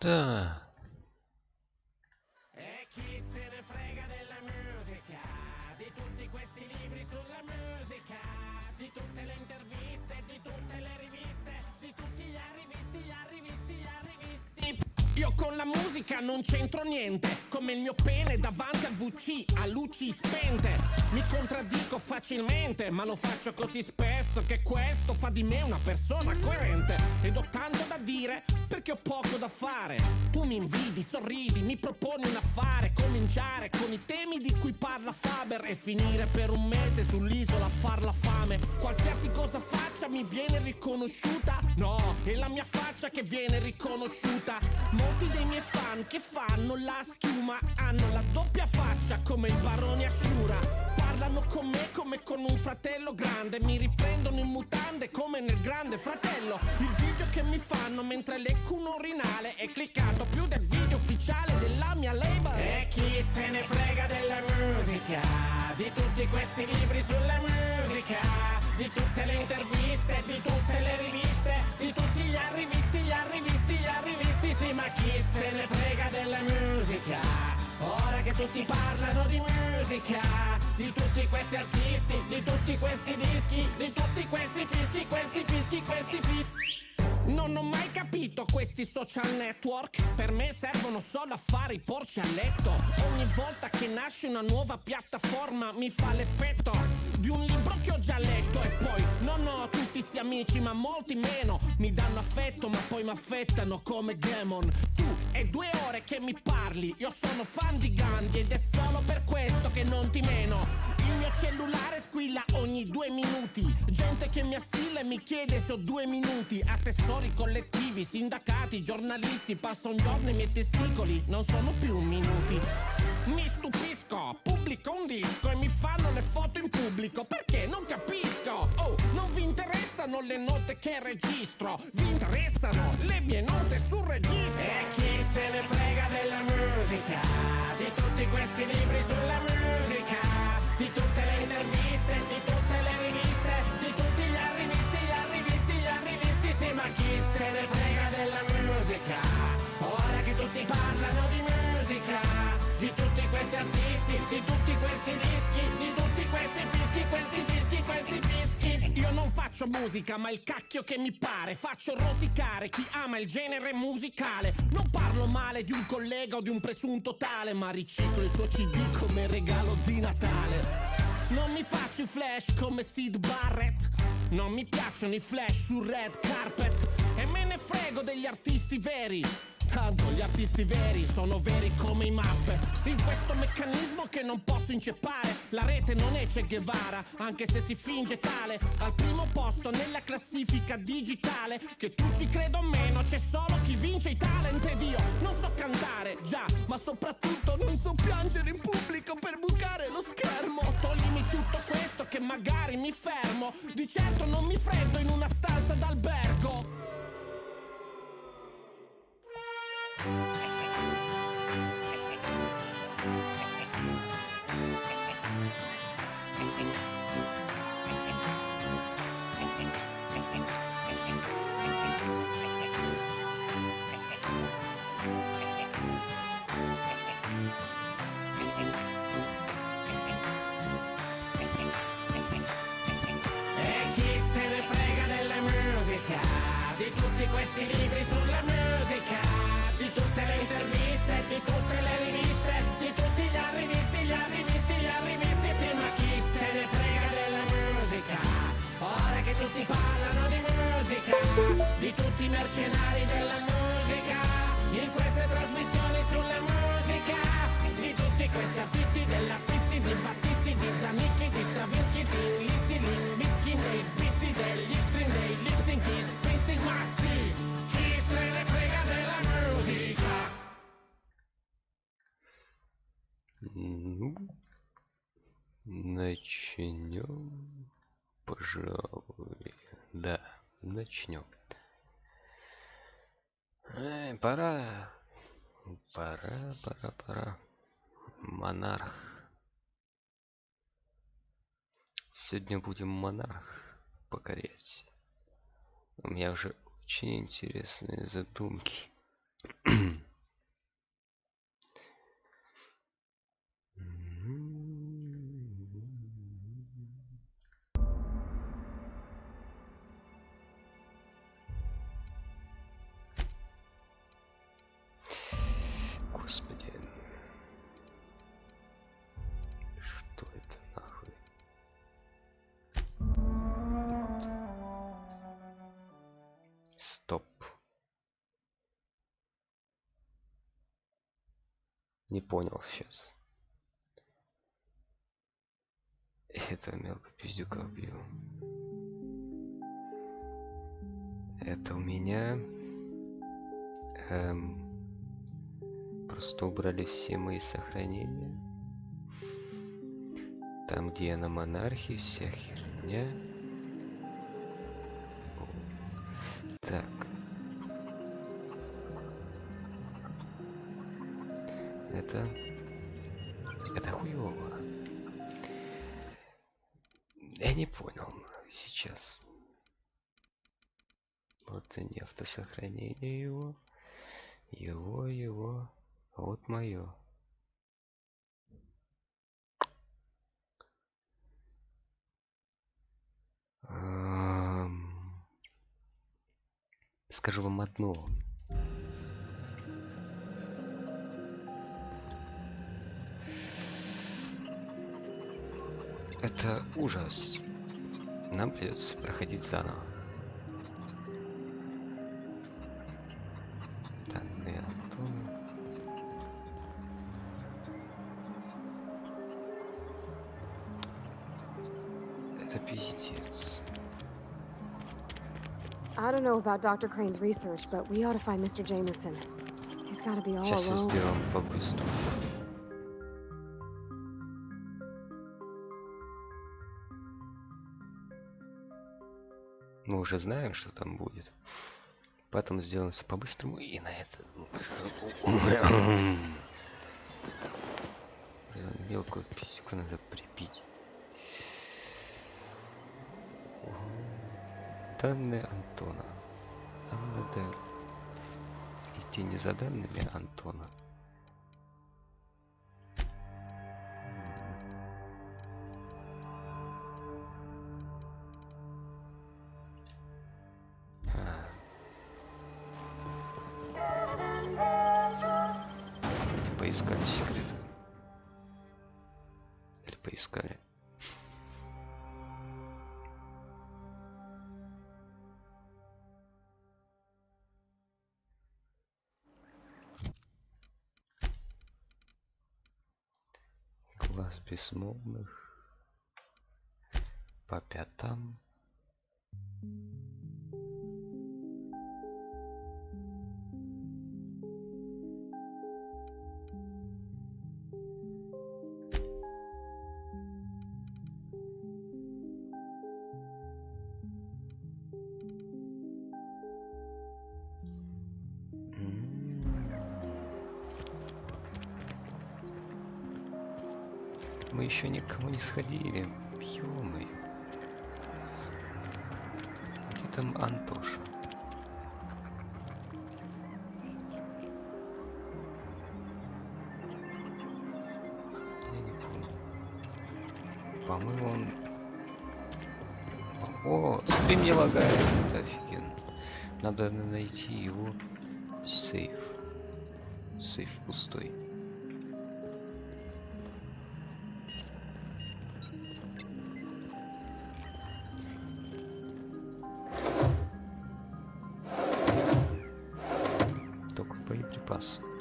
Да. E chi se ne frega della musica, di tutti questi libri sulla musica, di tutte le interviste, di tutte le riviste, di tutti gli arrivisti, gli arrivisti, gli arrivisti. Io con la musica non c'entro niente, come il mio pene davanti al VC, a luci spente. Mi contraddico facilmente, ma lo faccio così spesso che questo fa di me una persona coerente. Ed ho tanto da dire perché ho poco da fare. Tu mi invidi, sorridi, mi proponi un affare. Cominciare con i temi di cui parla Faber e finire per un mese sull'isola a far la fame. Qualsiasi cosa faccia mi viene riconosciuta. No, è la mia faccia che viene riconosciuta. Molti dei miei fan che fanno la schiuma hanno la doppia faccia come il barone Ashura. Parlano con me come con un fratello grande, mi riprendono in mutande come nel Grande Fratello. Il video che mi fanno mentre lecco un urinale è cliccato più del video ufficiale della mia label. E chi se ne frega della musica, di tutti questi libri sulla musica, di tutte le interviste, di tutte le riviste, di tutti gli arrivisti, gli arrivisti, gli arrivisti. Sì, ma chi se ne frega della musica, ora che tutti parlano di musica, di tutti questi artisti, di tutti questi dischi, di tutti questi fischi, questi fischi, questi fischi. Non ho mai capito questi social network, per me servono solo a fare i porci a letto. Ogni volta che nasce una nuova piattaforma mi fa l'effetto di un libro che ho già letto. E poi non ho tutti sti amici, ma molti meno. Mi danno affetto ma poi mi affettano come demon. Tu è 2 ore che mi parli, io sono fan di Gandhi ed è solo per questo che non ti meno. Il mio cellulare squilla ogni 2 minuti, gente che mi assilla e mi chiede se ho 2 minuti. Assessori collettivi, sindacati, giornalisti, passa un giorno i miei testicoli non sono più minuti. Mi stupisco, pubblico un disco e mi fanno le foto in pubblico, perché non capisco. Oh, non vi interessano le note che registro, vi interessano le mie note sul registro. E chi se ne frega della musica, di tutti questi libri sulla musica, di tutte le interviste, di tutte le riviste, di tutti gli arrivisti, gli arrivisti, gli arrivisti. Sì, ma chi se ne frega della musica, ora che tutti parlano di musica, di tutti questi artisti, di tutti questi dischi, di tutti questi fischi, questi fischi, questi fischi. Io non faccio musica, ma il cacchio che mi pare. Faccio rosicare chi ama il genere musicale. Non parlo male di un collega o di un presunto tale, ma riciclo il suo CD come regalo di Natale. Non mi faccio i flash come Sid Barrett, non mi piacciono i flash sul red carpet, e me ne frego degli artisti veri, tanto gli artisti veri sono veri come i Muppet. In questo meccanismo che non posso inceppare, la rete non è Che Guevara, anche se si finge tale. Al primo posto nella classifica digitale, che tu ci creda o meno, c'è solo chi vince i talent. Ed io non so cantare, già, ma soprattutto non so piangere in pubblico per bucare lo schermo. Toglimi tutto questo che magari mi fermo, di certo non mi freddo in una stanza d'albergo. Di tutti questi libri sulla musica, di tutte le interviste, di tutte le riviste, di tutti gli arrivisti, gli arrivisti, gli arrivisti. Sì, ma chi se ne frega della musica, ora che tutti parlano di musica, di tutti i mercenari della musica, in queste trasmissioni sulla musica, di tutti questi artisti della Pizzi, di Battisti, di Zanicchi, di Stravinsky, di Lizzy, Limbischi, dei Bisti, degli X-String, dei Lip-Sync, ma sì, chi se ne frega della musica. Ну, начнем, пожалуй. Да, начнем. Пора. Пора. Монарх. Сегодня будем монарх покорять. У меня уже очень интересные задумки. Господи. Что это нахуй? Вот. Стоп. Не понял сейчас. Это мелко пиздюка убил. Это у меня... Просто убрали все мои сохранения. Там, где я на монархии, вся херня. Так. Это хуёво. Я не понял сейчас. Вот они, автосохранение его. Его. Вот мое. Скажу вам одно. Это ужас. Нам придется проходить заново. Так, я готов. Это пиздец. I don't know about Dr. Crane's research, but we ought to find Mr. Jameson. He's got to be all Сейчас все alone. сделаем по-быстрому. Мы уже знаем, что там будет. Потом сделаем все по-быстрому и на это... Мелкую писюку надо прибить. Данные Антона. Нам надо идти не за данными Антона. Поискали секреты. Или поискали. Глаз безмолвных. По пятам. Мы еще никому не сходили. Ё-моё. Где там Антоша? Я не помню. По-моему, он... О, стрим не лагает. Это офигенно. Надо найти его сейф. Сейф пустой.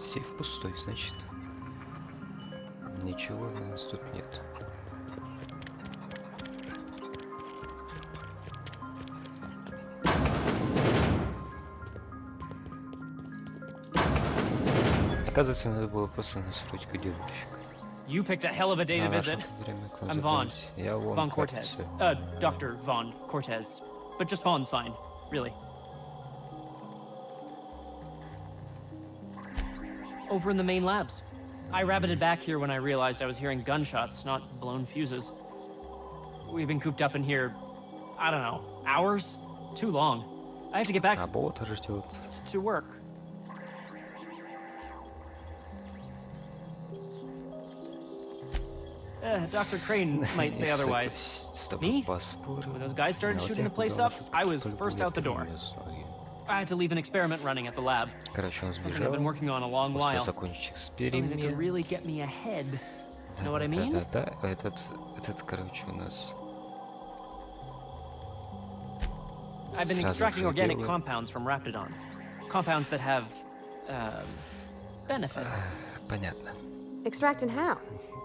Сейф пустой, значит, ничего у нас тут нет. Оказывается, надо было просто настроить кодировщик. You picked a hell of a day to visit. I'm Vaughn. Vaughn Cortez. Dr. Vaughn Cortez. But just Vaughn's fine, really. Over in the main labs. I rabbited back here when I realized I was hearing gunshots, not blown fuses. We've been cooped up in here, I don't know, hours? Too long. I have to get back to work. Dr. Crane might say otherwise. С тобой Me? поспорил. When those guys started Но shooting the тебе place up, удалось I was только first out the door. с ноги. I had to leave an experiment running at the lab. Короче, он Something I've сбежал. been working on a long Успел while. закончить Something that could эксперимент. really get me ahead. Да, Know what I да, mean? да, да. Этот, короче, у нас I've been сразу extracting же organic делаю. compounds from raptidons. Compounds that have, benefits. Понятно. Extract and how?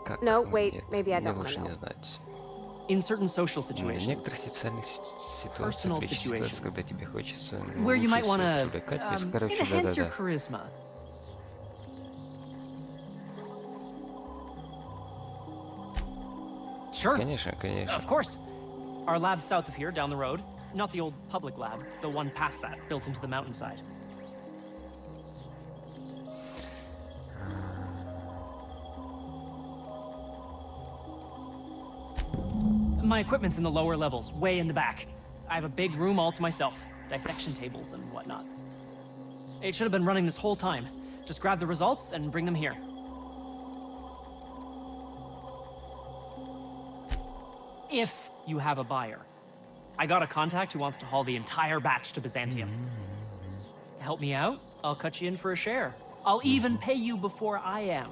Как? No, wait, Нет, maybe I мне don't лучше wanna не know. знать. In certain social В situations. некоторых социальных ситуациях, Personal речь ситуации, situations. когда тебе хочется Where you might улучшить want свою to привлекательность. Короче, enhance your да-да-да. charisma. Sure. Конечно, конечно. Of course. Our lab's south of here, down the road. Not the old public lab, the one past that, built into the mountainside. My equipment's in the lower levels, way in the back. I have a big room all to myself, dissection tables and whatnot. It should have been running this whole time. Just grab the results and bring them here. If you have a buyer. I got a contact who wants to haul the entire batch to Byzantium. Help me out, I'll cut you in for a share. I'll even pay you before I am,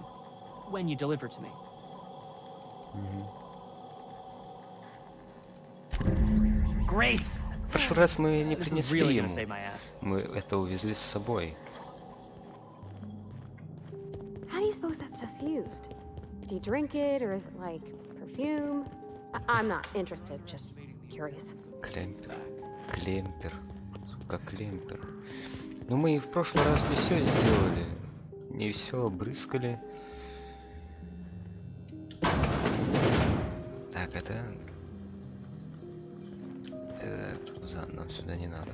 when you deliver to me. Great! В прошлый раз мы не This is принесли really gonna ему. save my ass. Мы это увезли с собой. How do you suppose that stuff's used? Do you drink it, or is it like perfume? I'm not interested, just curious. Клемпер. Клемпер. Сука, клемпер. Ну мы и в прошлый раз не все сделали. Не все обрыскали. Так, это нам сюда не надо.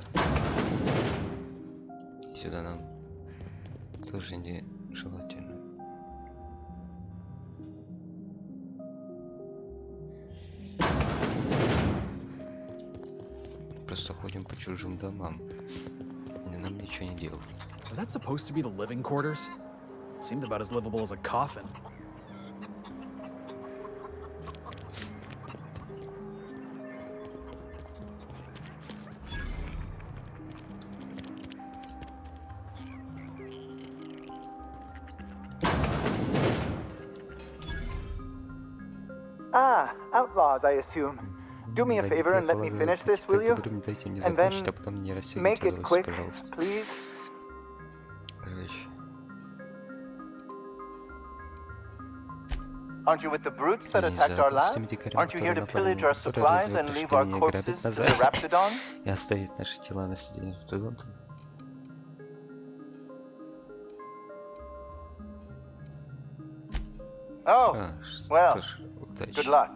Сюда нам тоже не желательно. Просто ходим по чужим домам. И нам ничего не делают. Was that supposed to be the living quarters? Seemed about as livable as a coffin. Ah, outlaws, I assume. Do me a favor and let me finish this, will you? And then make it quick, please. Короче, Aren't you with the brutes that я не attacked our знаю, с lab? теми дикарями, Aren't you here которые to напали pillage на our которые supplies and пришли leave our меня corpses грабить to назад the raptidons? и оставить наши тела на сиденье студентов. Oh, well, Что ж, удачи. good luck.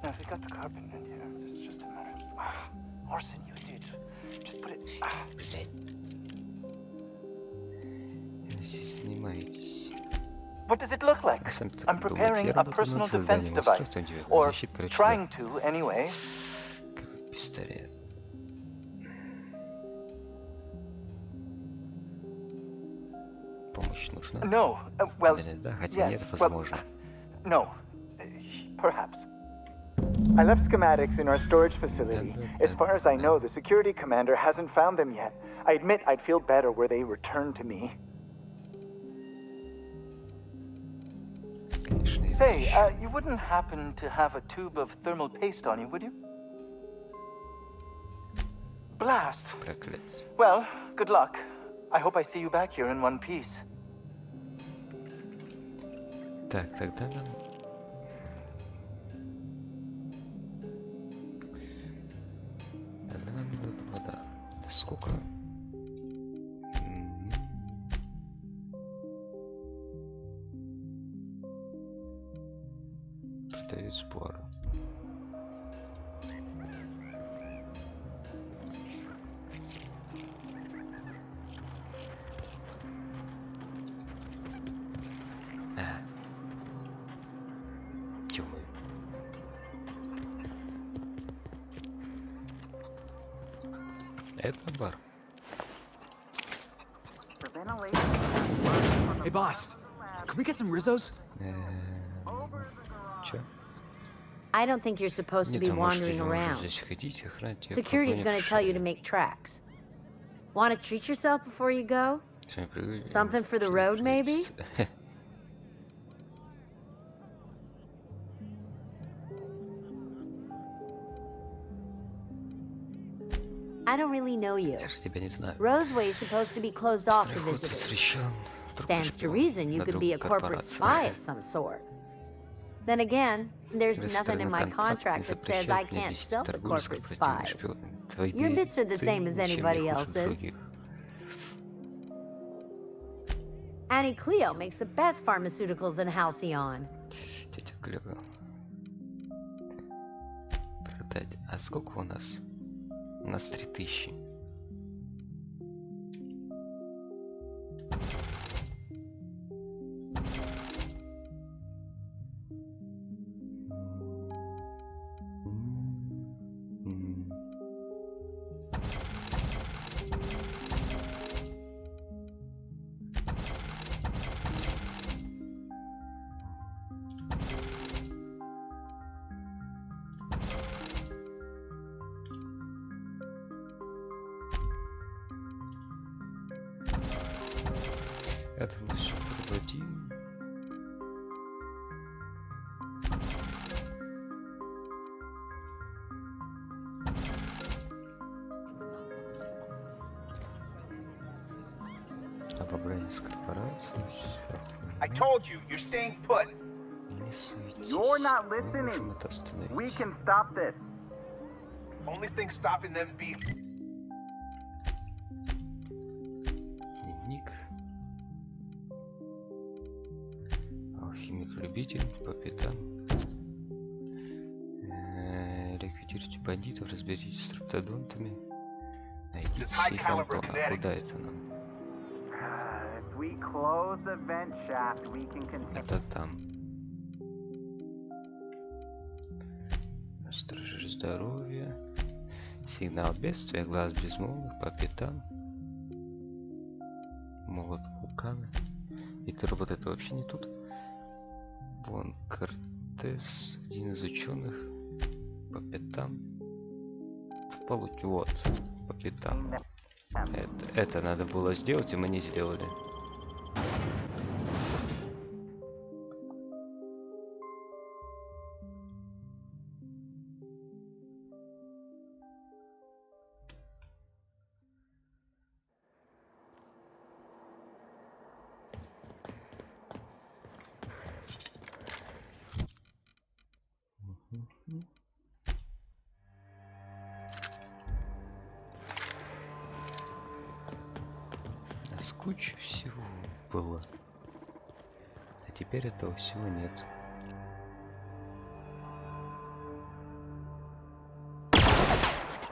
Now, if you got the carpet in here, it's just a matter of... Orson, you did. Just put it... Блядь. Вы здесь занимаетесь. What does it look like? А сами так I'm думаете, preparing я a работаю personal над defense созданием device. устройства индивидуальной Or защиты, короче, trying to, anyway. как пистолет. Помощь нужна? No, well, Или да, хотя yes, нет, well, возможно. no. Perhaps. I left schematics in our storage facility. As far as I know, the security commander hasn't found them yet. I admit I'd feel better were they returned to me. Конечно, я Say, поищу. you wouldn't happen to have a tube of thermal paste on you, would you? Blast. Проклятие. Well, good luck. I hope I see you back here in one piece. Так, тогда нам... Тогда нам идет вода. Да сколько? Продают споры. Тёмы. Это бар. Hey, boss. Can we get some Rizzos? Чё I don't think you're supposed to Нет, be а может, wandering или может around. здесь ходить, охранять тебя в Security's вагоне gonna tell you to пожалуй. make tracks. Want to treat yourself before you go? С вами прыгай, Something for the всем road, maybe? пригодится. I don't really know you. Я же тебя не знаю. Roseway is supposed to be closed off to Страховка visitors. запрещен. Вдруг Stands to успел reason you на could be a другую corporate корпорацию. spy of some sort. Then again, there's Без nothing in стороны my контракт не contract that says I запрещает мне can't вести sell to торговлю с corporate корпоративными spies. шпионами. Твои Your bits are the ты same as ничем не anybody хуже else's. других. Annie Cleo makes the best pharmaceuticals in Halcyon. Тетя Клева. Продать. А сколько у нас? У нас 3000. Это мы все продадим. Обобрание с корпорацией. I told you, you're staying put. Не суетись. You're not Мы можем listening. это остановить. We can stop this. Only thing stopping them be Дневник. Алхимик-любитель по пятам. Ликвидируйте бандитов, разберитесь с рептодонтами. Найдите This high сейф caliber Антона. А kinetics. куда это нам? If we close the vent shaft, we can continue. Это там. Стражи здоровья. Сигнал бедствия, глаз безмолвных по пятам. Молот вулкана. И вот это вообще не тут. Вон Кортес, один из ученых. По пятам. Получить вот. По пятам. Это надо было сделать, и мы не сделали. Куча всего было. А теперь этого всего нет.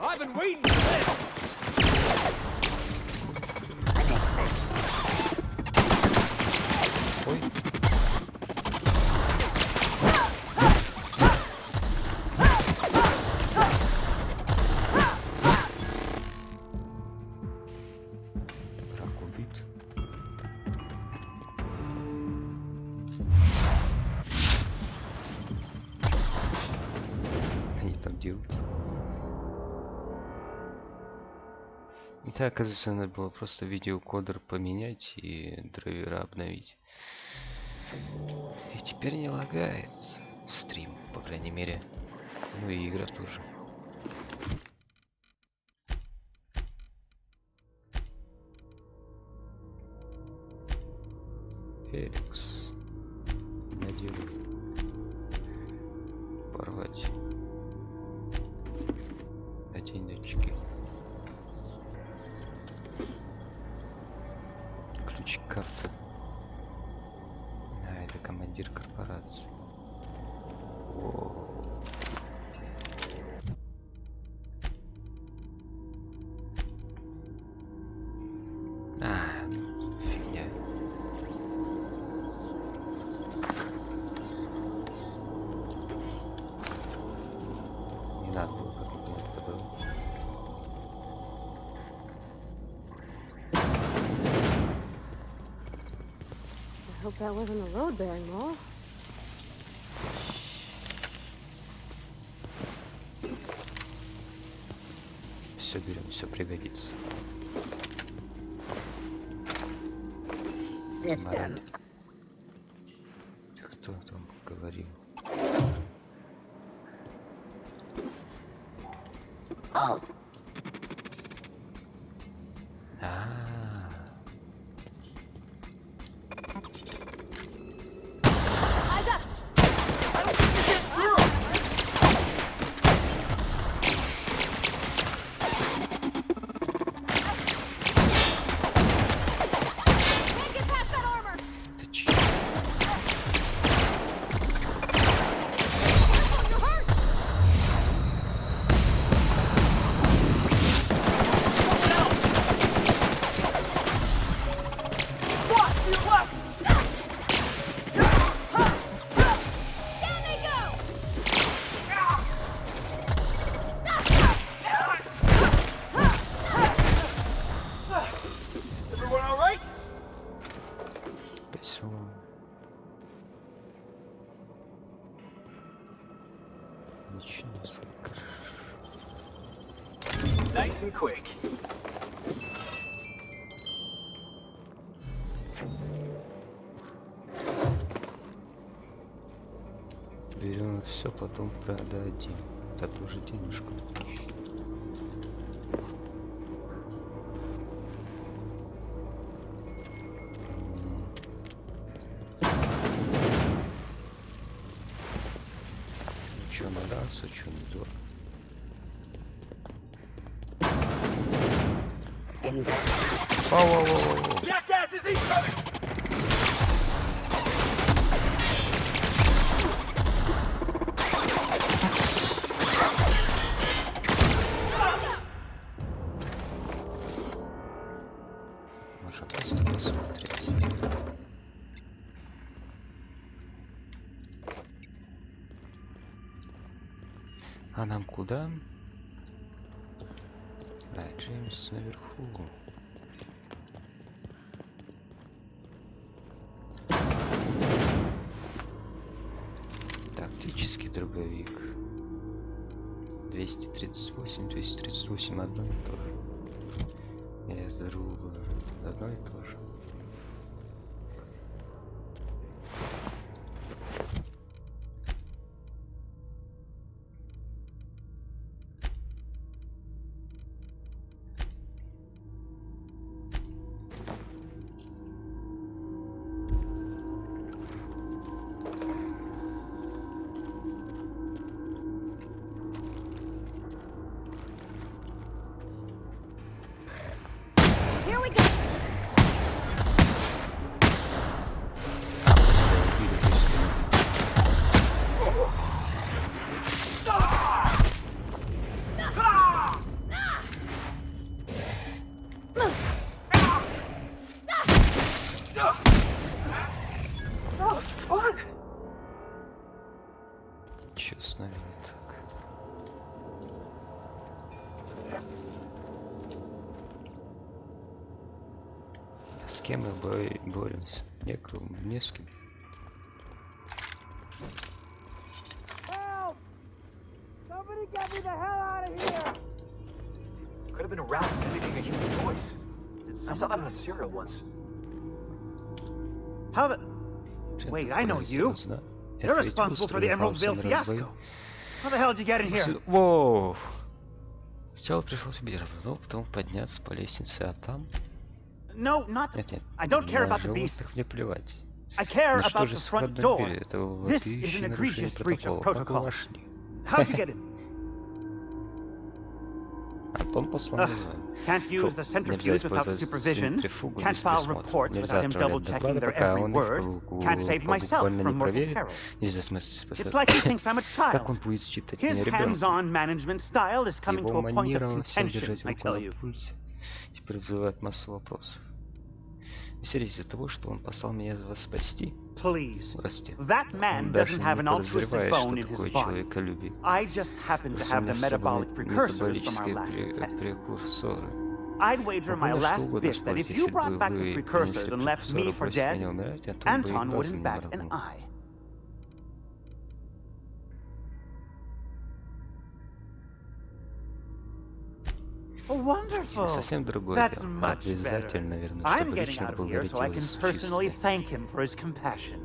I've been waiting for this. Ой. Враг убит. Они там дерутся. Это, оказывается, надо было просто видеокодер поменять и драйвера обновить. И теперь не лагает стрим, по крайней мере. Ну и игра тоже. Феликс. Надеюсь. Порвать. Одень датчики. Ключ карты. А, это командир корпорации. Воу. А, ну, фигня. Не надо было как мне это было. I hope that wasn't a load-bearing mole. все берем, все пригодится. System. Кто там говорил? Oh. Ты чё? Весело. Ничего не скажешь. Nice and quick. Берем все, потом продадим. Это тоже денежку. Чё на раз, а чё на два. Воу-воу-воу-воу. Можно просто посмотреть. А нам куда? А, Джеймс наверху. Тактический дробовик. 238, 238 одно и то же. Или другое. Одно и то же. Here we go. Чё с нами не так? А с кем мы боремся? Не с кем. Somebody get me the hell out of here! Could have been a rat mimicking a human voice. I saw that in a cereal once. How the... Wait, I know you. You're responsible for the Emerald Vale fiasco. How the hell did you get in here? Воу! Сначала пришлось убить, потом подняться по лестнице, а там... No, not... Нет, I don't care на about the животных beasts. мне плевать. I care Ну что about же the с front входной door. дверью? Это This is вопиющее an нарушение egregious breach of протокола. Как вы protocol. вошли? How'd you get in? Антон послал название. Can't use the centrifuge without supervision. Can't file reports without him double-checking their every word. Can't save myself from mortal peril. It's like he thinks I'm a Как он child. будет считать His меня ребенком? hands-on management style is coming to Его a point of манера всем contention, держать I руку tell на you. пульсе теперь вызывает массу вопросов. Исходя из того, что он послал меня вас спасти. Please. Прости. That man Он даже doesn't have не an altruistic подозревает, bone in что his такое body. человеколюбие. I just happen to Просто у have меня the с собой metabolic precursors from our метаболические last test. прекурсоры. I'd wager my Могу на что last угодно bit that if спорить, you если brought бы back the вы precursors принесли and left me прекурсоры, for бросили dead, меня умирать, Антон бы и Anton глазом wouldn't не bat an моргнул. eye. Не совсем другое дело. Обязательно вернуть, I'm чтобы getting лично out of here so I can облагородилось personally чувство. thank him for his compassion.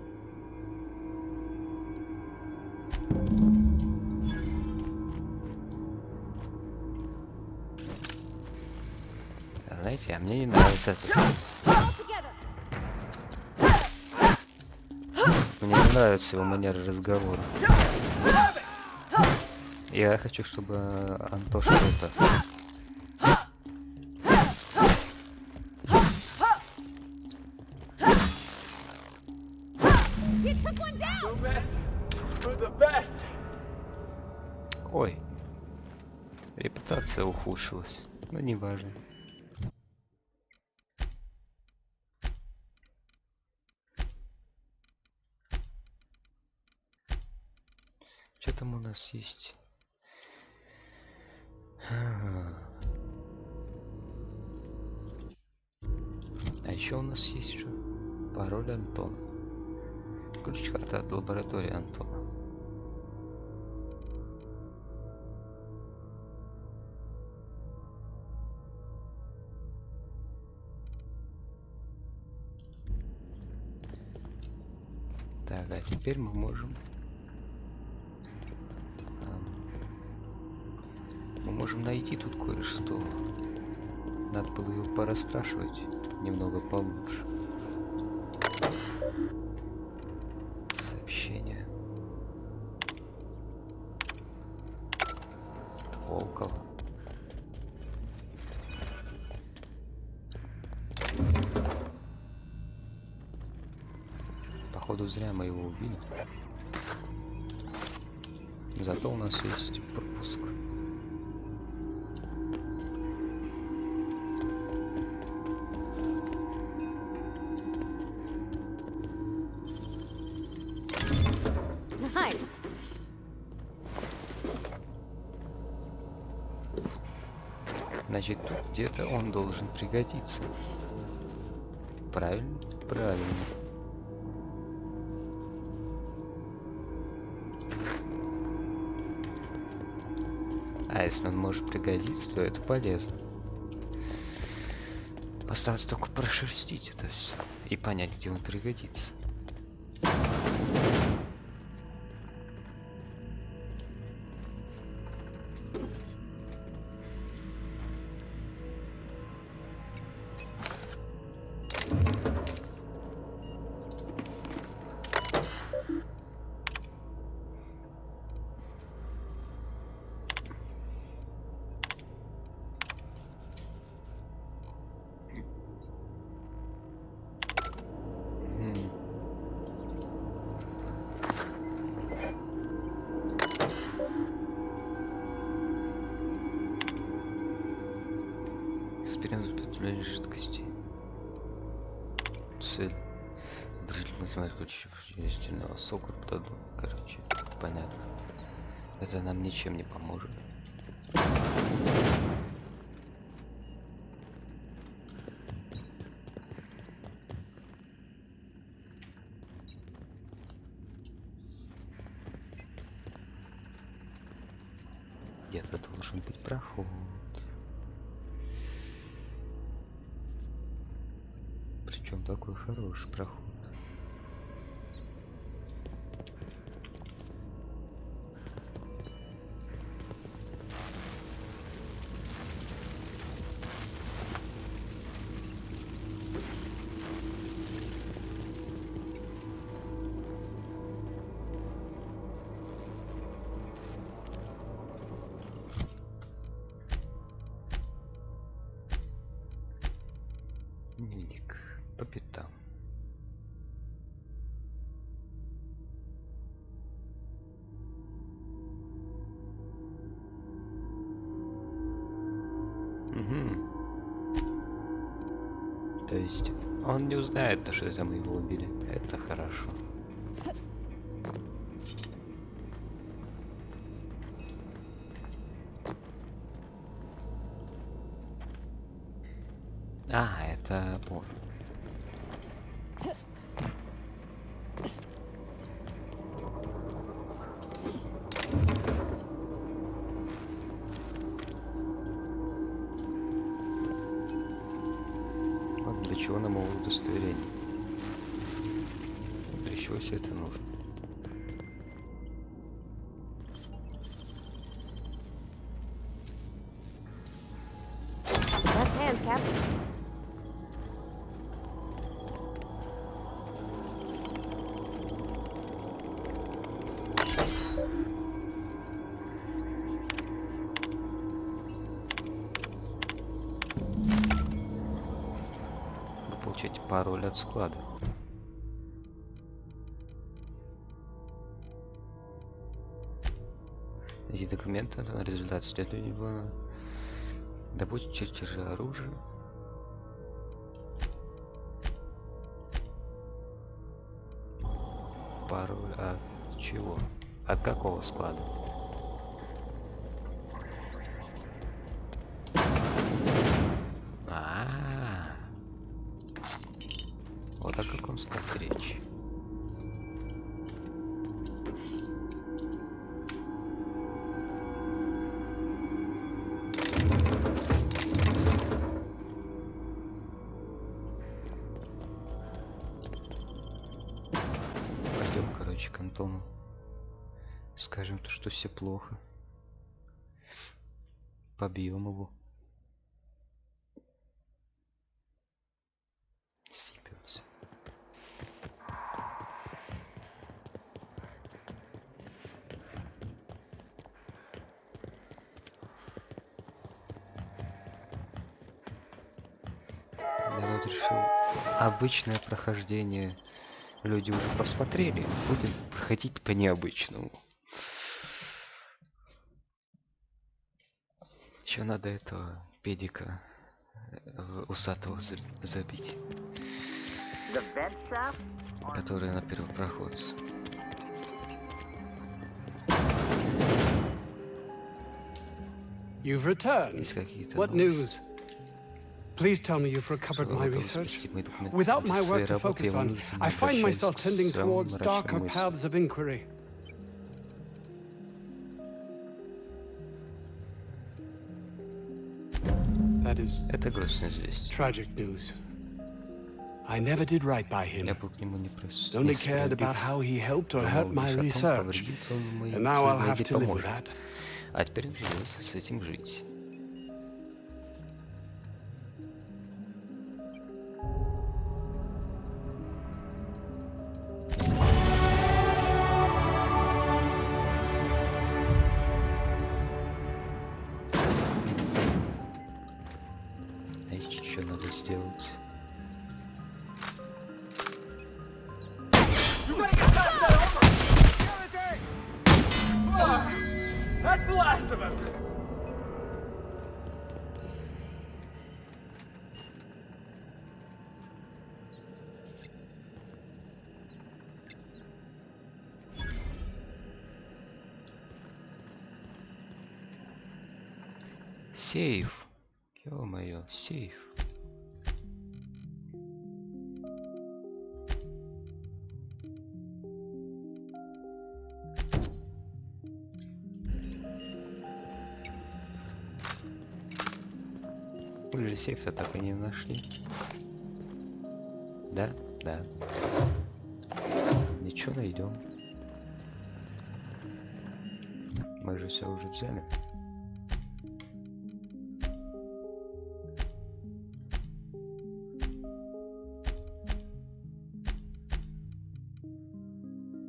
Знаете, а мне не нравится это. Мне не нравится его манера разговора. Я хочу, чтобы Антоша это... Ой. Репутация ухудшилась. Но не важно. Что там у нас есть? А еще у нас есть что? Пароль Антона. Ключ-карта от лаборатории Антона. Так, а теперь мы можем... Мы можем найти тут кое-что. Надо было его порасспрашивать немного получше. Сообщение. От Волкова. Походу зря мы его убили. Зато у нас есть пропуск. Nice. Значит, тут где-то он должен пригодиться. Правильно? Правильно. А если он может пригодиться, то это полезно. Осталось только прошерстить это все и понять, где он пригодится. Эксперимент жидкости. Цель. Выразить математику чистительного сока. Короче, понятно. Это нам ничем не поможет. Где-то должен быть проход. Причем такой хороший проход. Дневник по пятам. То есть он не узнает, что это мы его убили. Это хорошо. А, это он. ничего на моем удостоверении. Для чего все это нужно? Left hands, Captain. Получить пароль от склада. Эти документы на результат следования было добыть чертежи оружия. Пароль от чего? От какого склада? Вот о каком складе речь. Пойдем, короче, к Антону. Скажем то, что все плохо. Побьем его. Сипемся. Я тут решил обычное прохождение. Люди уже посмотрели. Будем проходить по необычному. Еще надо этого педика усатого забить. Который на первопроходце. You've returned. Есть какие-то What новости. news? Please tell me you've recovered my research. Without my work to focus on, I find myself tending towards darker paths of inquiry. That is Это грустное известие. tragic news. I never did right by him. Я был к нему не просто Only cared about how he helped or hurt my research. And now I'll have to live with that. А теперь придется с этим жить. Что надо сделать? That's the last of him. Сейф. Ё-моё, сейф. Мы же сейф-то так и не нашли. Да? Да. Ничего, найдем. Мы же все уже взяли.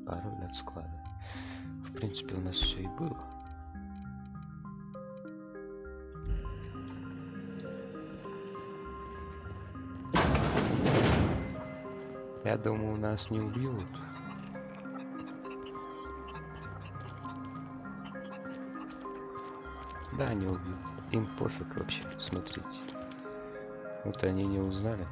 Пароль от склада. В принципе, у нас все и было. Я думаю, нас не убьют. Да, не убьют. Им пофиг вообще, смотрите. Вот они не узнали.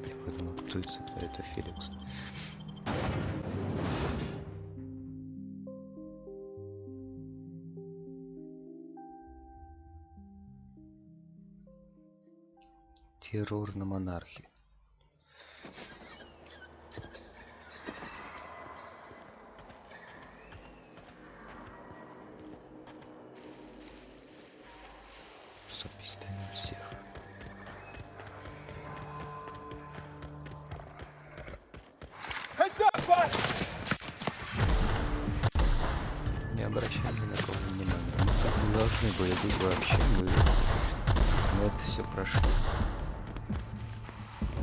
Я подумал, кто это Феликс. Террор на монархии. должны были быть вообще, мы это все прошли.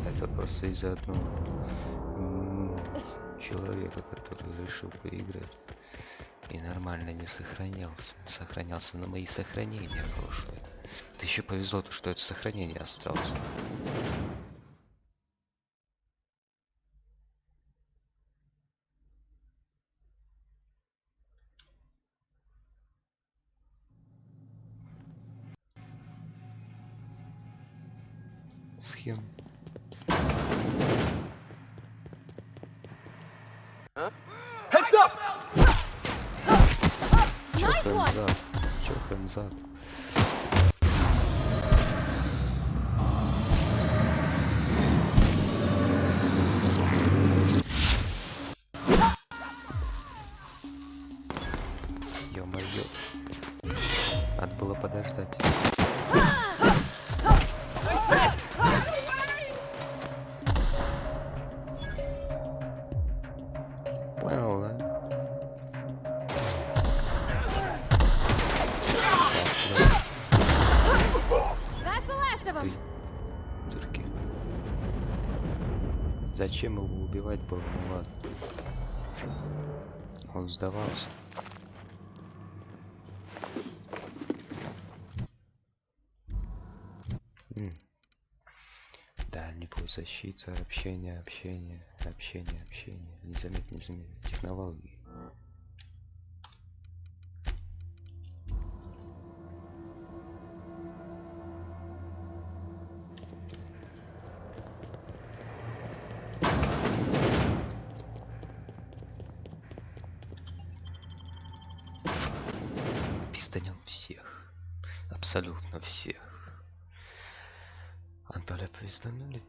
Это просто из-за одного человека, который решил поиграть и нормально не сохранялся. Сохранялся на мои сохранения прошлые. Ты еще повезло, то, что это сохранение осталось. Схема. Heads up! Чё зад? Чё зад? Ё-моё. Надо было подождать. Понял, да? That's the last of them. Дурки. Зачем его убивать было? Ну ладно. Он сдавался. Дальний путь, защита, общение. Не заметь. Технологии. Пизданем всех. Абсолютно всех. Антоля пизданули.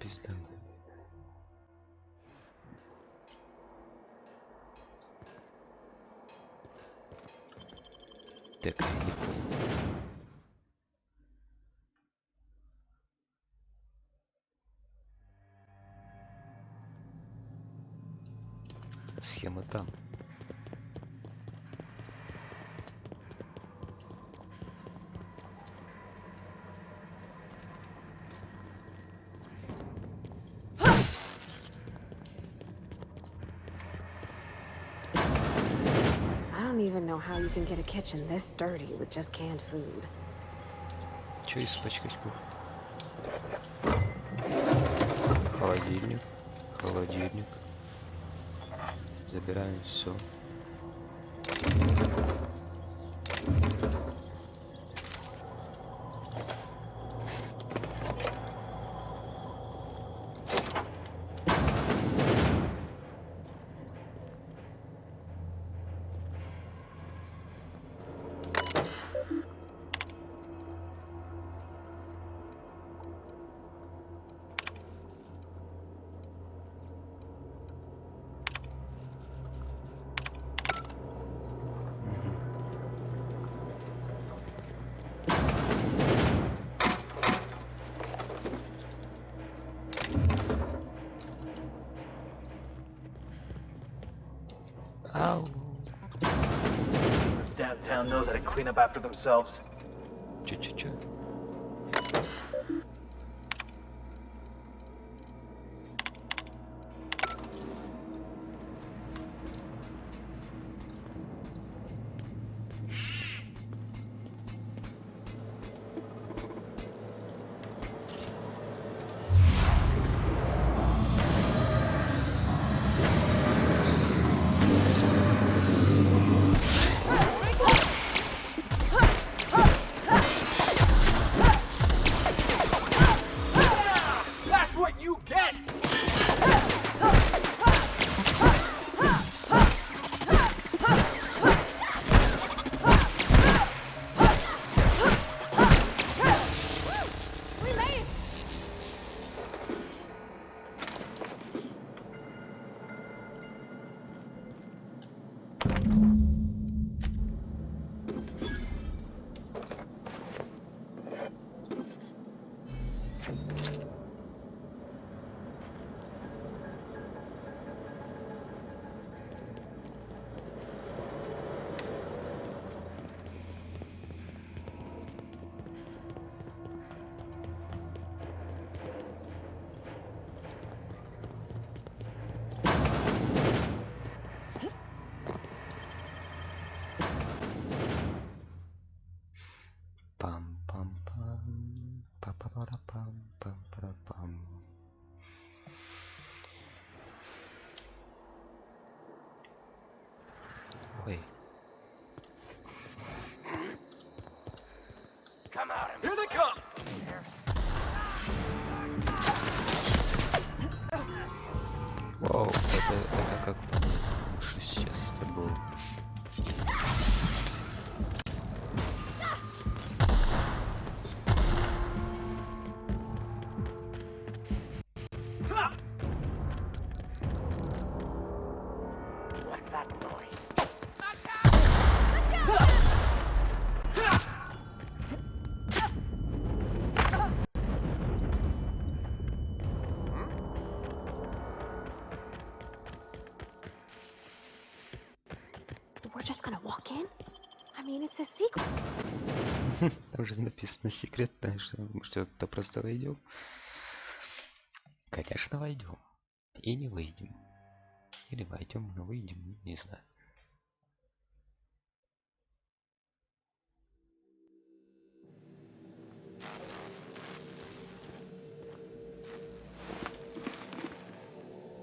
Так, я не понял. Схема там. I don't even know how you can get a kitchen this dirty with just canned food. Чё испачкать кухню? Холодильник. Забираем все. Ау. This damn town knows how to clean up after themselves. Чё. That's what you get! We made it! Пам-парапам-пам-парапам. Ой. Here they come! Вау, это как что сейчас это было? What's that noise? We're just gonna walk in? I mean, it's a secret. Там же написано секретное, что мы что-то просто войдем. Конечно, войдем. И не выйдем. Или войдем, но выйдем, не знаю.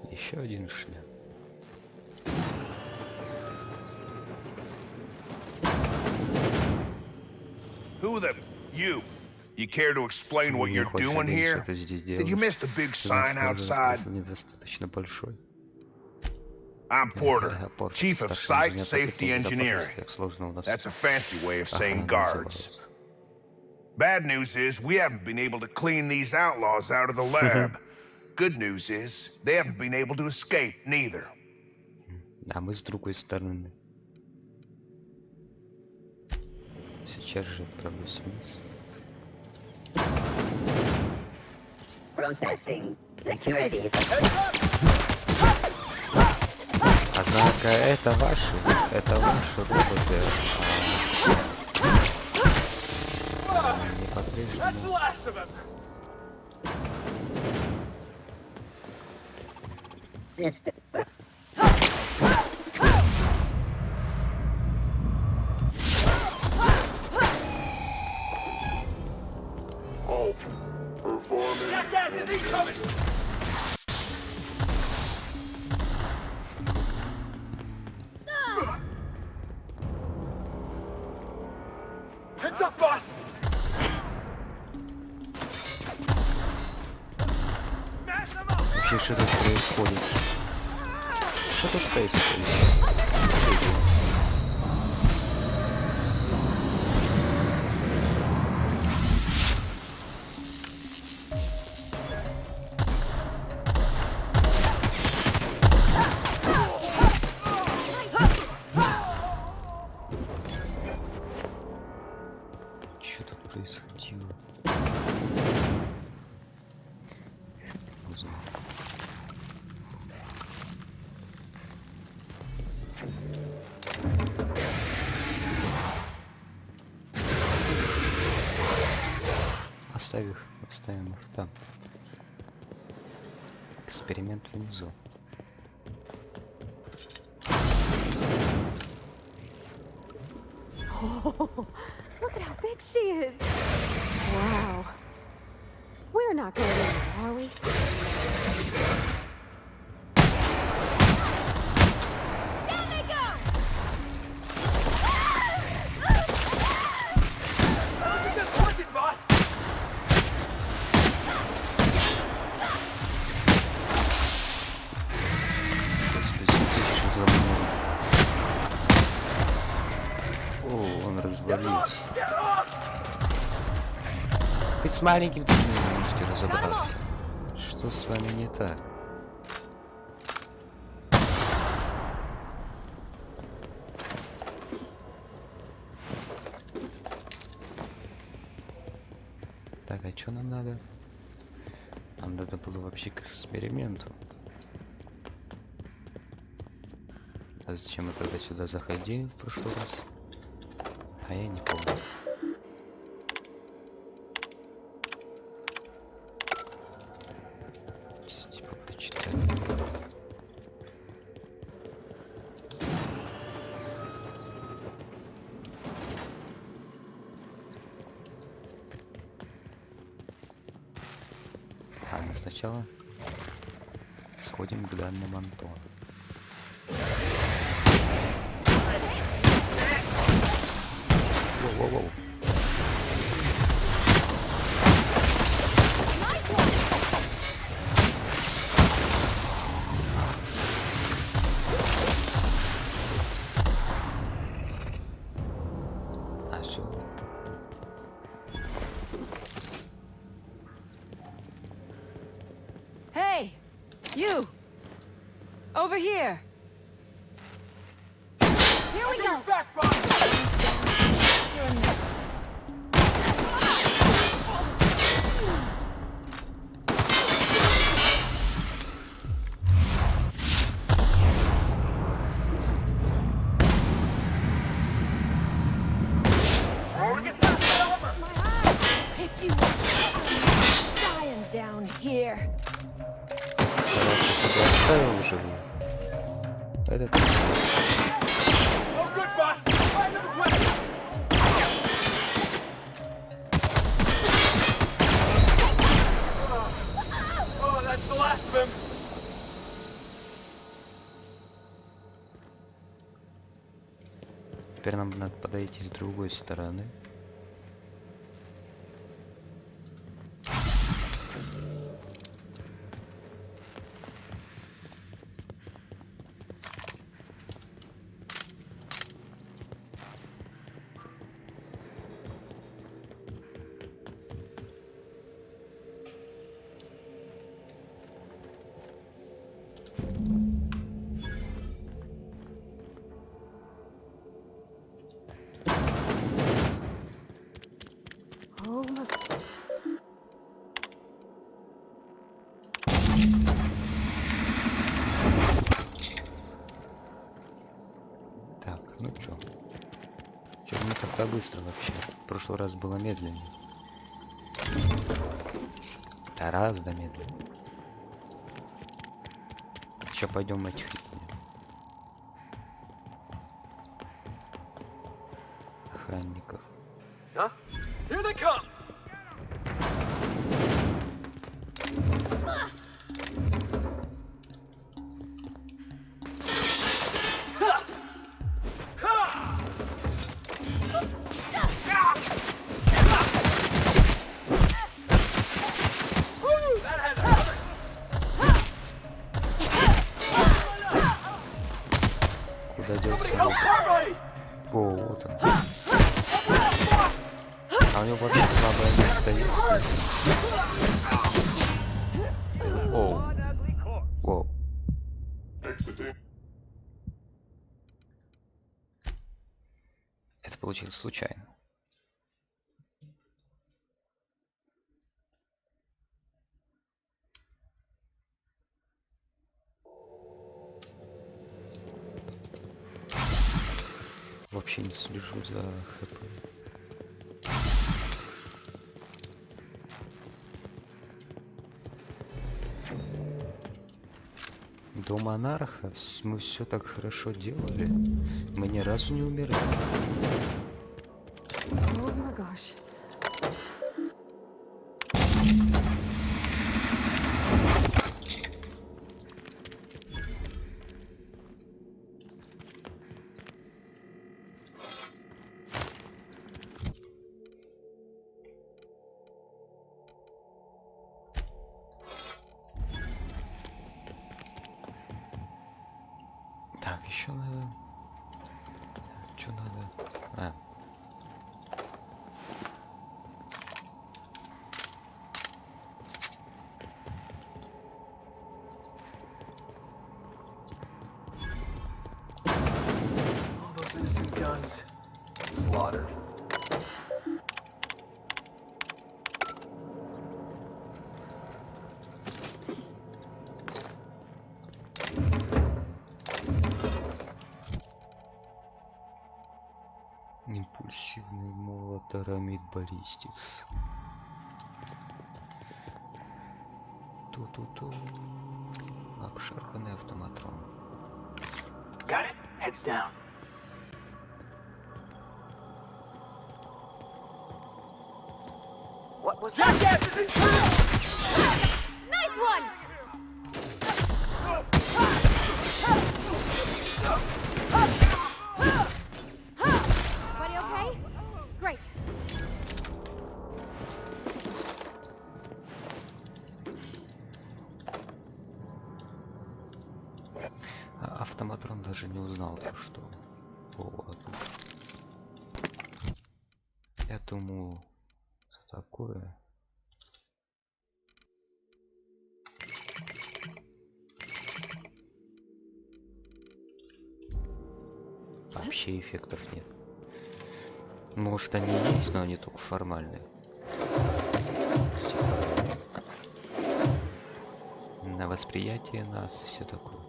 Еще один шлем. Who the... You care to explain what you're doing here? Did you miss the big sign outside? Недостаточно большой. I'm Porter, Chief of Site Safety Engineering. That's a fancy way of saying guards. Bad news is, we haven't been able to clean these outlaws out of the lab. Good news is, they haven't been able to escape, neither. А мы с другой стороны. Сейчас же отправлюсь вниз. Processing. Security. Однако это ваши роботы. Не по-прежнему. System. Heads up, boss! Вообще, что тут происходит? Что тут происходит? Что тут происходило? Не знаю. Оставим их там. Эксперимент внизу. Oh, look at how big she is. Wow. We're not going in, are we? Down they go! Good working, boss! Господи, что за мной? О, он развалился. Вы с маленьким тоже не можете разобраться. Что с вами не так? Так, а что нам надо? Нам надо было вообще к эксперименту. А зачем мы тогда сюда заходили в прошлый раз? А я не помню. Типа прочитать. Ладно, сначала сходим к данным Антона. Воу-воу-воу. А, все. Hey! You! Over here! Here we go! Pick you up! Dying down here! Короче, тебя оставил живую. Этот... Теперь нам надо подойти с другой стороны. Oh my... Так, ну чё? Чё мы так быстро вообще? В прошлый раз было медленнее. Гораздо медленнее. Еще пойдем этих охранников. Here they come! Куда делся? О, вот он. А у него вот слабое место есть. Оу. Воу. Это получилось случайно. Вообще не слежу за хп. До монарха мы все так хорошо делали. Мы ни разу не умерли. Oh my gosh. Так, еще надо. Что надо? А. All those innocent guns slaughtered. Импульсивный молот Арамид Баллистикс. Ту-ту-ту. Обшарпанный автоматрон. Got it. Heads down. What was that? Jackass is in town! автоматрон даже не узнал, то, что... Вот. Я думаю, что такое... Вообще эффектов нет. Может, они есть, но они только формальные. На восприятие нас и все такое.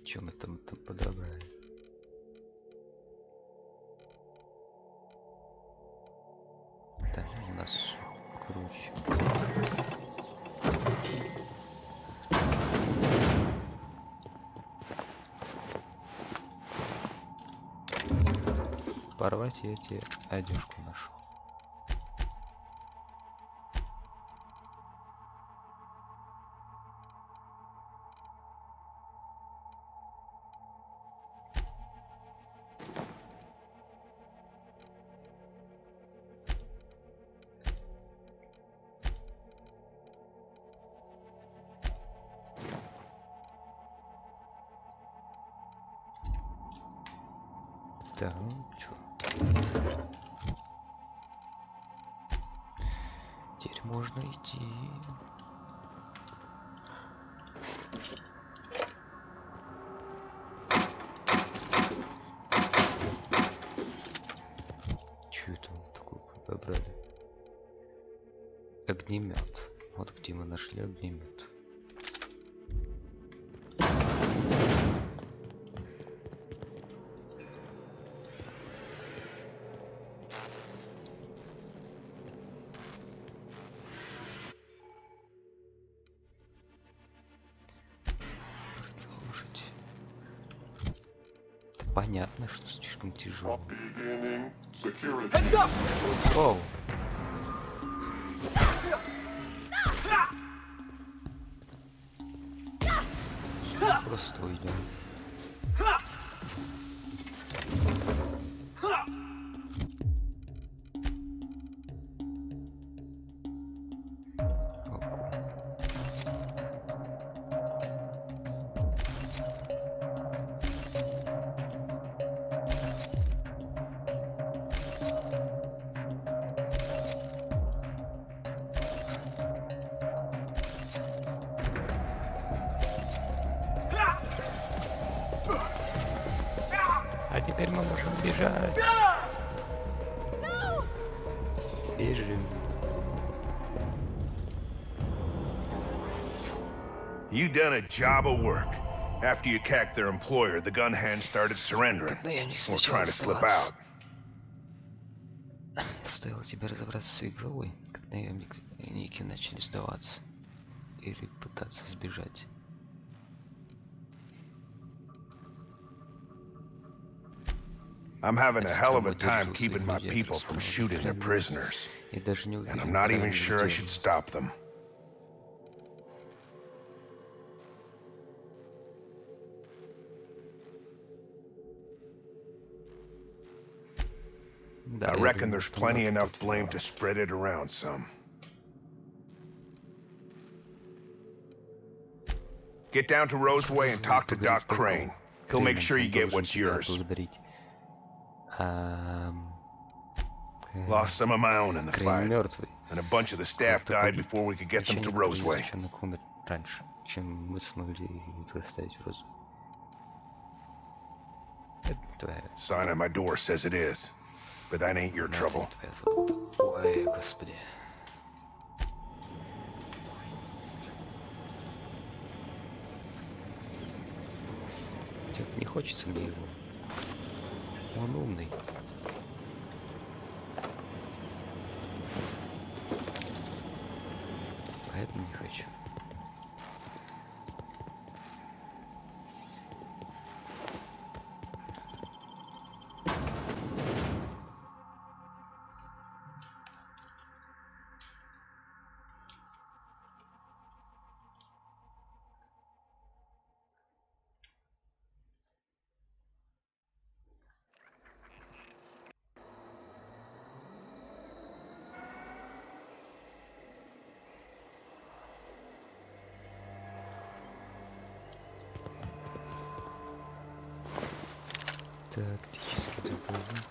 Чем мы там подобрали? Да, у нас круче. Порвать я тебе одежку нашел. Так, ну чё? Теперь можно идти. Чё это мы такое подобрали? Огнемет. Вот где мы нашли огнемет. Понятно, что слишком тяжело. Оу. Просто уйдем. А теперь мы можем бежать. Бежим. You done a job of work. After you cacked their employer, the gun hand started surrendering or trying to slip out. Стоило тебе разобраться с игрой, как наемники начали сдаваться или пытаться сбежать. I'm having a hell of a time keeping my people from shooting their prisoners, and I'm not even sure I should stop them. I reckon there's plenty enough blame to spread it around some. Get down to Roseway and talk to Doc Crane. He'll make sure you get what's yours. Lost some of my own in the fight, and a bunch of the staff died before we could get them to Roseway. Sign on my door says it is, but that ain't your trouble. Ой, господи. Не хочется мне его. Он умный. Поэтому не хочу. Тактический дробовик.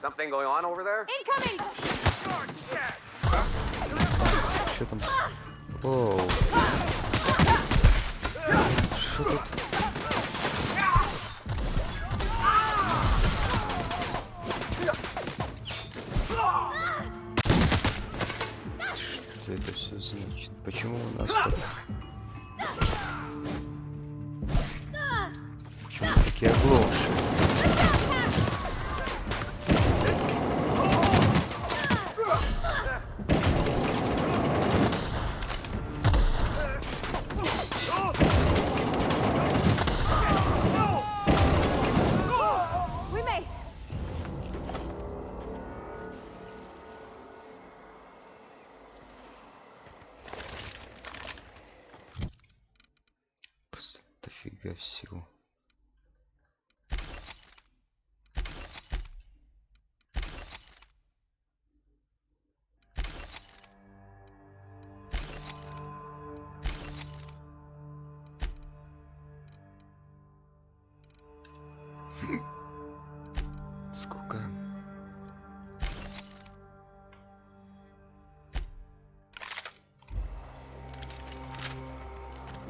Something going on over there? Incoming! Что там? Оу. Что тут? Что это все значит? Почему у нас так? Почему такие оглохшие? Просто дофига всего. Сколько?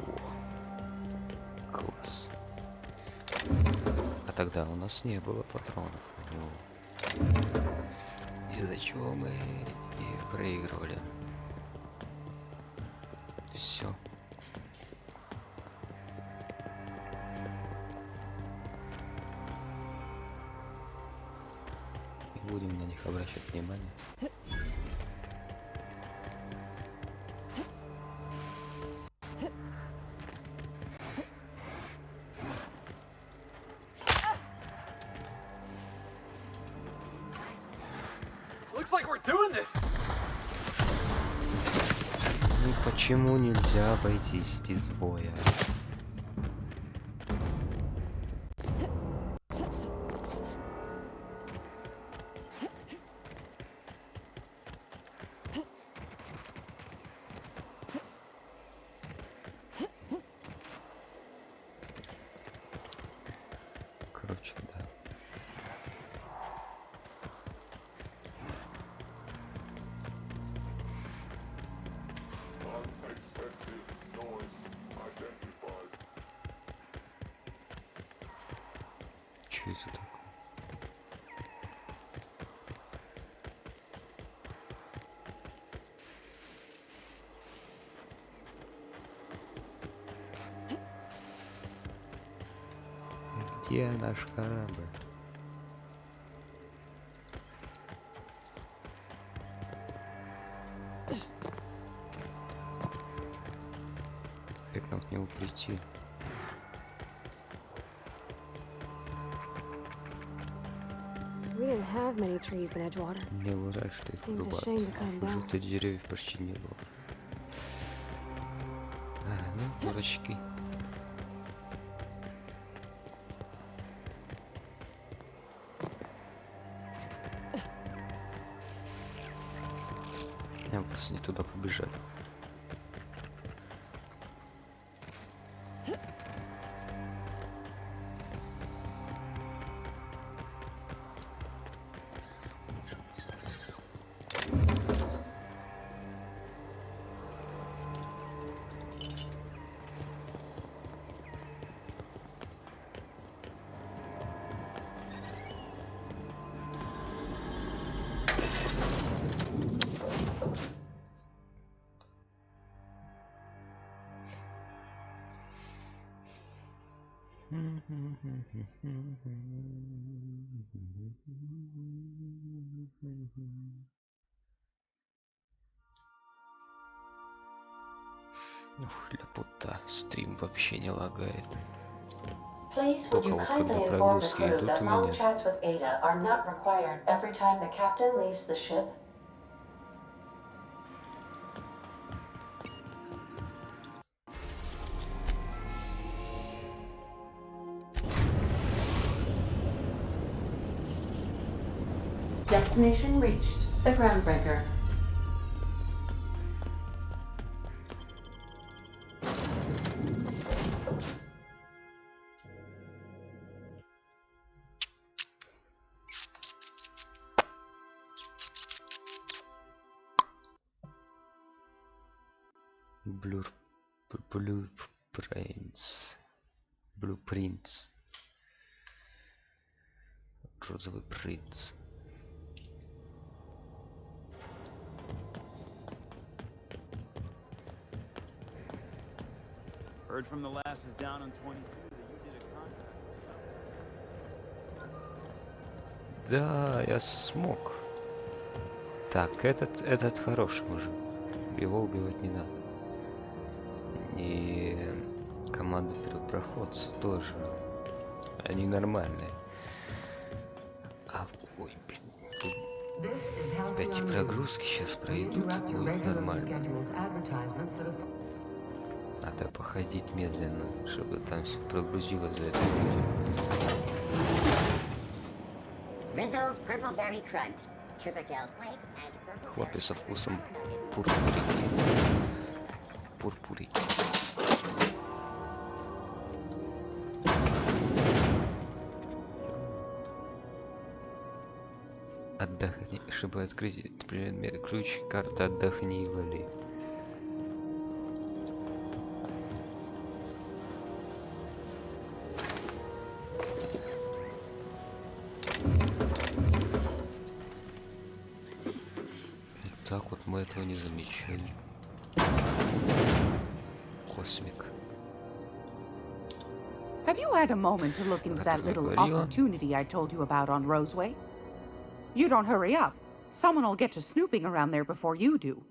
О, класс. А тогда у нас не было патронов. Из-за чего мы и проигрывали. Все. Будем на них обращать внимание. Looks like we're doing this. Ну почему нельзя обойтись без боя? Короче, да. Что это такое? Где наш корабль? Как нам к нему прийти? We didn't have many trees in Edgewater. Мне было жаль, что их Seems a вырубают. shame to come down. Желтых деревьев почти не было. Ну, дурачки. Я просто не туда побежал. Ух, ляпота, стрим вообще не лагает. Только вот когда прогрузки идут у меня. Destination reached. The groundbreaker. Blueprints. Розовый принц. Heard from the lasses down on 22 that you did a contract with someone. Да, я смог. Так, этот хороший мужик. Его убивать не надо. И команда первопроходца тоже. Они нормальные. А, ой, блин. Эти прогрузки сейчас пройдут, будет нормально. Надо походить медленно, чтобы там все прогрузилось за это время. Хлопья со вкусом пурпурики. Отдохни, чтобы открыть предмет, ключ, карта, отдохни и вали. Так вот мы этого не замечали. Космик. Have you had a moment to look into that little opportunity I told you about on Roseway? You don't hurry up. Someone will get to snooping around there before you do.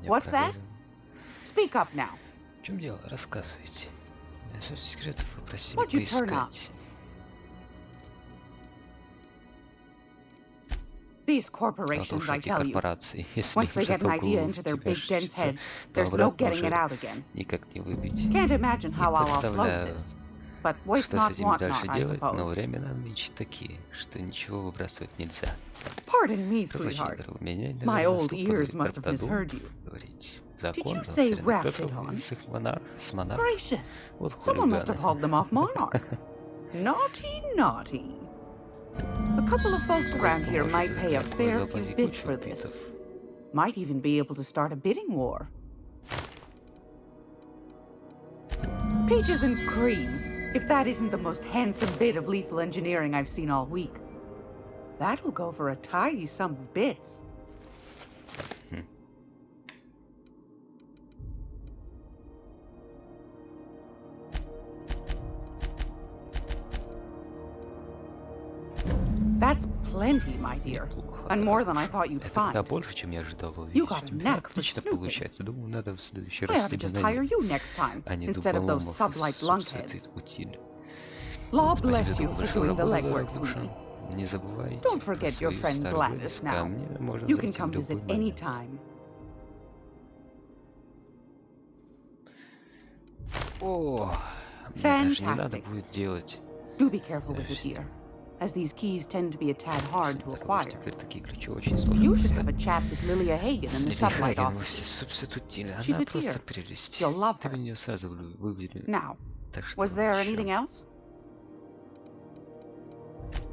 What's that? Speak up now. В чем дело? Рассказывайте. Насчет секретов попросили What'd you turn up? поискать. These corporations, I tell you, корпорации, once they get an idea into their big dense heads, there's no getting it out again. Никак не выбить. Can't imagine how I'll offload Представляю, this. But waste что с not, этим want дальше not, I делать, но suppose. времена нынче такие, что ничего выбрасывать нельзя. Pardon me, Прошу прощения, sweetheart. дорогой, меня, My наверное, old наступил ears must have торпедон, misheard you. говорить. Did Закон, you say кто-то rafted on? из их монарх. Gracious. Вот Someone must have хулиганы. hauled them off Monarch. Naughty, naughty. A couple of folks around here might pay a fair few bits for this. Might even be able to start a bidding war. Peaches and cream, if that isn't the most handsome bit of lethal engineering I've seen all week. That'll go for a tidy sum of bits. That's plenty, my dear. And more than I thought you'd find. Это больше, чем я ожидал You увидеть. got a У тебя knack for отлично snooping. получается. Думаю, надо в следующий I раз ought to тебе just hire нанять, you next time, а не instead of those дуболомов sublight из lunkheads. утиль. Law Спасибо bless за you for большую doing the работу, legwork, дорогая душа. sweetie. Не забывайте Don't про forget your свою friend старую Gladys вывеску. now. Ко мне можно You can зайти в come visit любой момент. anytime. О, мне даже не надо Fantastic. будет делать. Do be careful with it, dear, as these keys tend to be a tad hard to Потому что acquire. теперь такие ключи очень сложно You should have a достать. chat with Lilia Hagen in С the Лили sublight Хаген во office. все субститутили. She's Она a просто dear. прелесть. You'll love Ты her. меня сразу выделил. Now, Так что was there ещё anything else?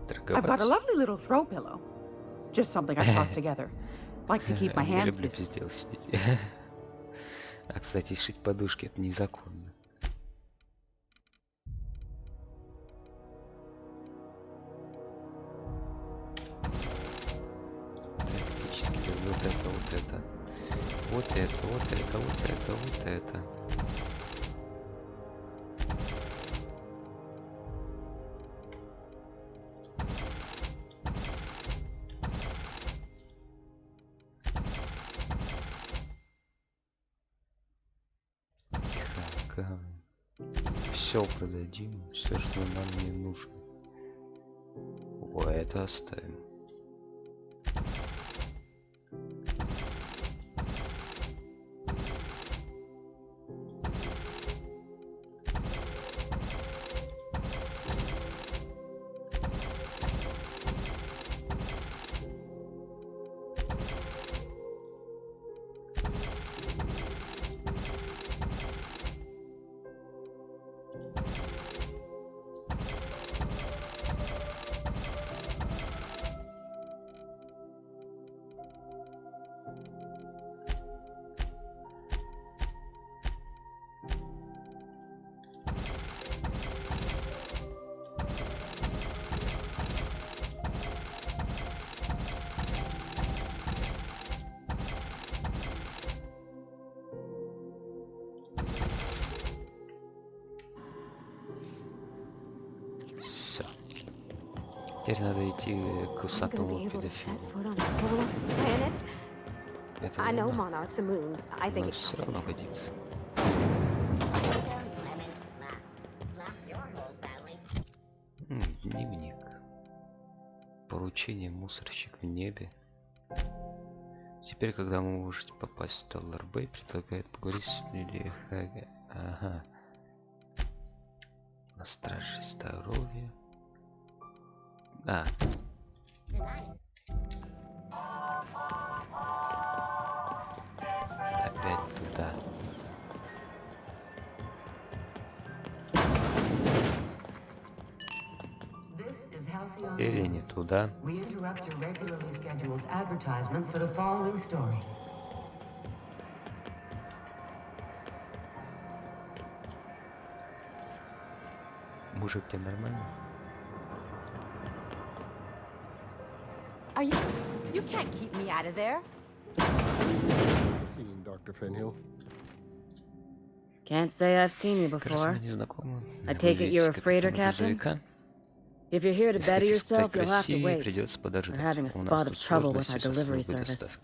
I've got a торговать. lovely little throw pillow. Just something I toss together. Like to keep my Я hands люблю busy. пиздел сидеть. А, кстати, шить подушки — это незаконно. Тактически вот это, вот это. Вот это, вот это, вот это, вот это. Тихо. Все продадим, все, что нам не нужно. О, это оставим. Теперь надо идти к усатому педофилу. Это I know луна, Monarch's a moon. I think но it's все равно годится. Дневник. Поручение мусорщик в небе. Теперь, когда вы можете попасть в Доллар Бэй, предлагает поговорить с Лили Хэга. Ага. На страже здоровья. А. Опять туда. Или не туда. Мужик, тебе нормально? Are you? You can't keep me out of there. Seen Dr. Fenhill. Can't say I've seen you before. I take it you're a freighter captain? If you're here to better yourself, you'll have to wait. We're having a spot of trouble with our delivery service.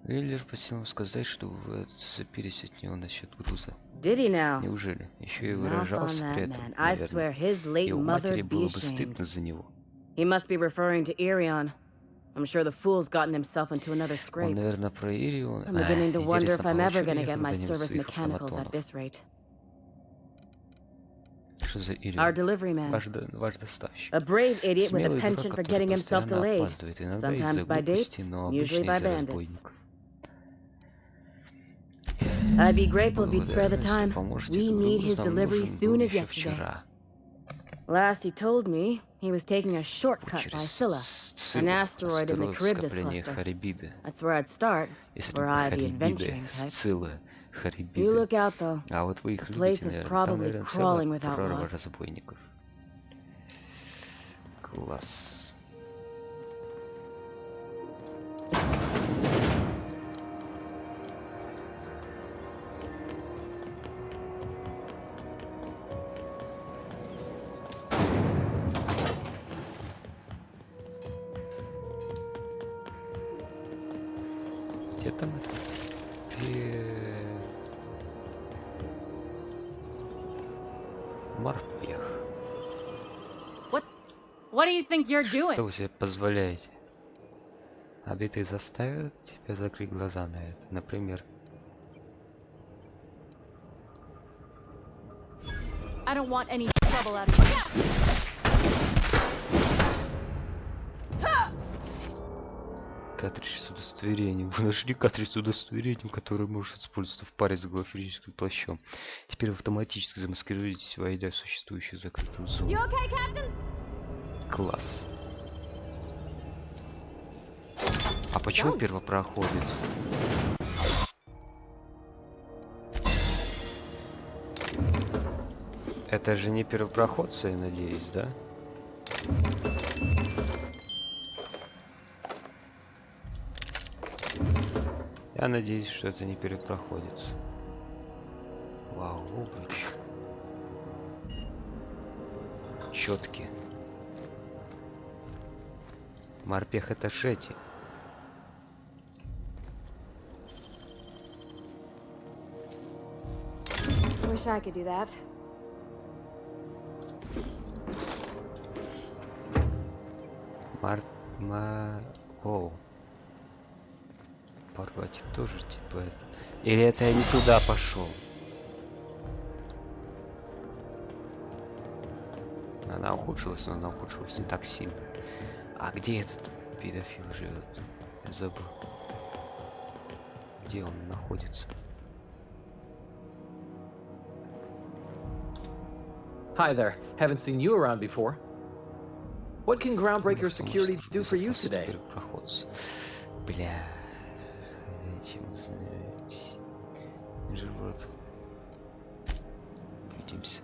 Виллер просил сказать, что вы отцепились от него насчет груза. Did he now? Неужели? Еще и выражался при этом, I swear his late его mother матери be было бы ashamed. стыдно за него. He must be referring to Irion. I'm sure the fool's gotten himself into another Он, scrape. наверное, про Ирион. I'm beginning to wonder if Интересно, I'm ever получу ли gonna я get my когда-нибудь service своих mechanicals at автоматонов? this rate. Что за Ирион? Our delivery man. Ваш доставщик. A brave idiot with a Смелый penchant дурак, for который getting himself постоянно delayed. опаздывает, иногда Sometimes из-за by глупости, dates, но usually обычно by из-за bandits. разбойников. I'd be grateful if you'd spare the Благодарен, если time. поможете, We этот need груз his нам delivery нужен soon был as еще yesterday. вчера. Last he told me, he was taking a shortcut by Через Scylla, Сциллу, an asteroid in the астероид Charybdis скопления cluster. Харибиды. That's where I'd start, Если were бы I the Харибиды, adventuring type. Сцилла, You Харибиды. look out, though. А вот вы их The place любите, is наверное. Там, probably наверное, crawling целая with прорва outlaws. разбойников. Класс. Где там это? Морпех. What do you think you're doing? Что вы себе позволяете? Обитые заставят тебя закрыть глаза на это. Например. I don't want any trouble out of you. Картридж с удостоверением. Вы нашли картридж с удостоверением, который может использоваться в паре с голофилическим плащом. Теперь вы автоматически замаскируетесь, войдя в существующую закрытую зону. You okay, Captain? Класс. А почему первопроходец? Это же не первопроходцы, я надеюсь, да? Я надеюсь, что это не перепроходится. Вау, обруч. Четки. Морпех это Шети. Wish I could do that. Оу. Порвать тоже типа это. Или это я не туда пошел? Она ухудшилась, но она ухудшилась не так сильно. А где этот педофил живет? Я забыл. Где он находится? Hi there. Haven't seen you around before. What can Groundbreaker Security do for you today? Бля. Чем занимаетесь? Живот. Увидимся.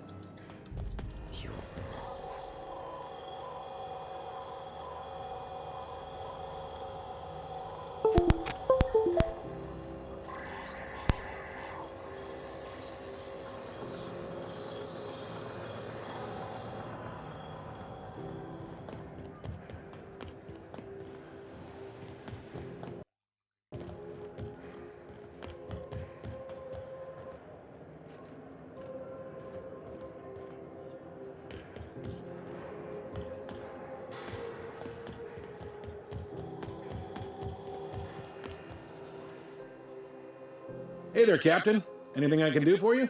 Hey there, Captain. Anything I can do for you?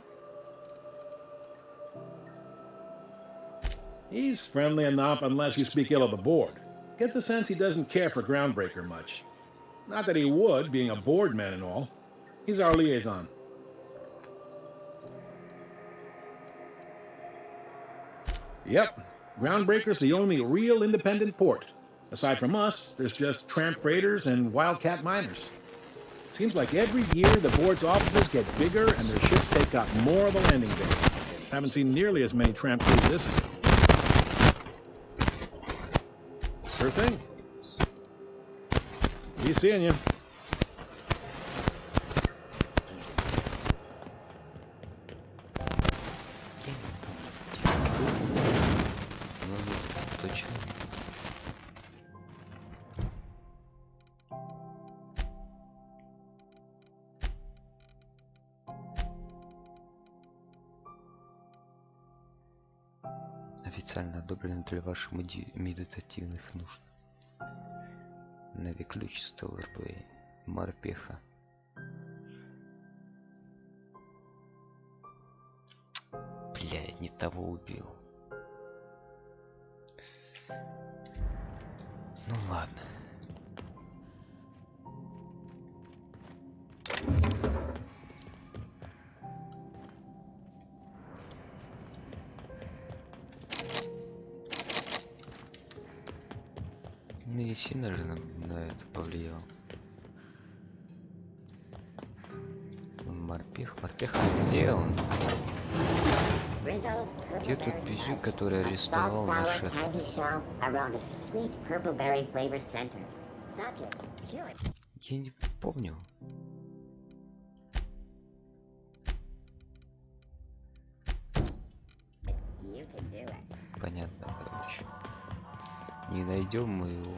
He's friendly enough unless you speak ill of the board. Get the sense he doesn't care for Groundbreaker much. Not that he would, being a board man and all. He's our liaison. Yep. Groundbreaker's the only real independent port. Aside from us, there's just tramp freighters and wildcat miners. Seems like every year the board's offices get bigger and their ships take up more of the landing bays. Haven't seen nearly as many tramp crews this year. Sure thing. Be seeing you. Официально одобрено для ваших медитативных нужд. Навиключ Стелларбэй. Морпеха. Блядь, не того убил. Ну ладно. Ну, не сильно же на это повлиял. Морпеха, где он? Где тут пизюк, который арестовал наш этот? Я не помню. Понятно, короче. Не найдем мы его.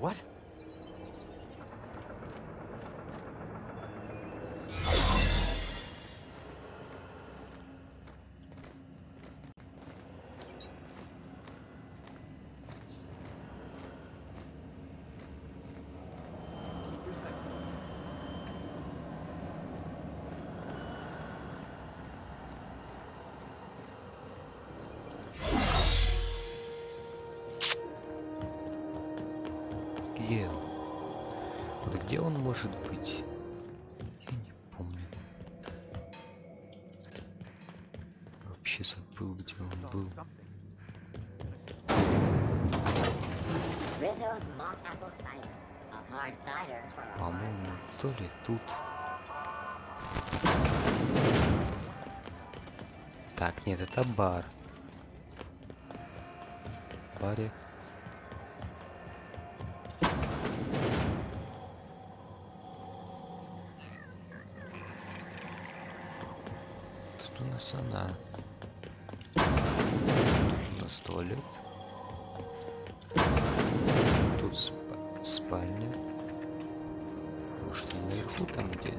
What? Где он? Вот где он может быть? Я не помню. Вообще забыл, где он был. По-моему, то ли тут. Так, нет, это бар. В баре. Тут у нас она. Тут у нас туалет. Тут спальня. Может, наверху там где?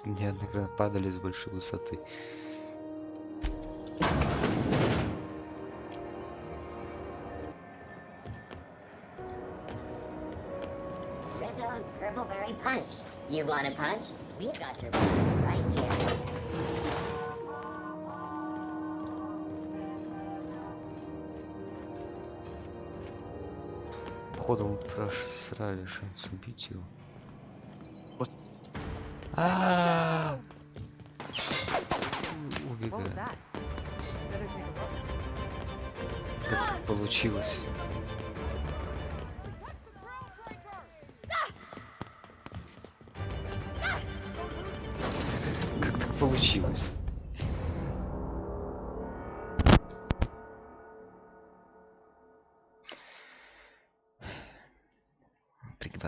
Неоднократно падали с большой высоты. Rizzo's Purpleberry Punch. You want a punch? We've got your punch right here. Походу мы просрали шанс убить его. Убегаю. Как так получилось? Как так получилось?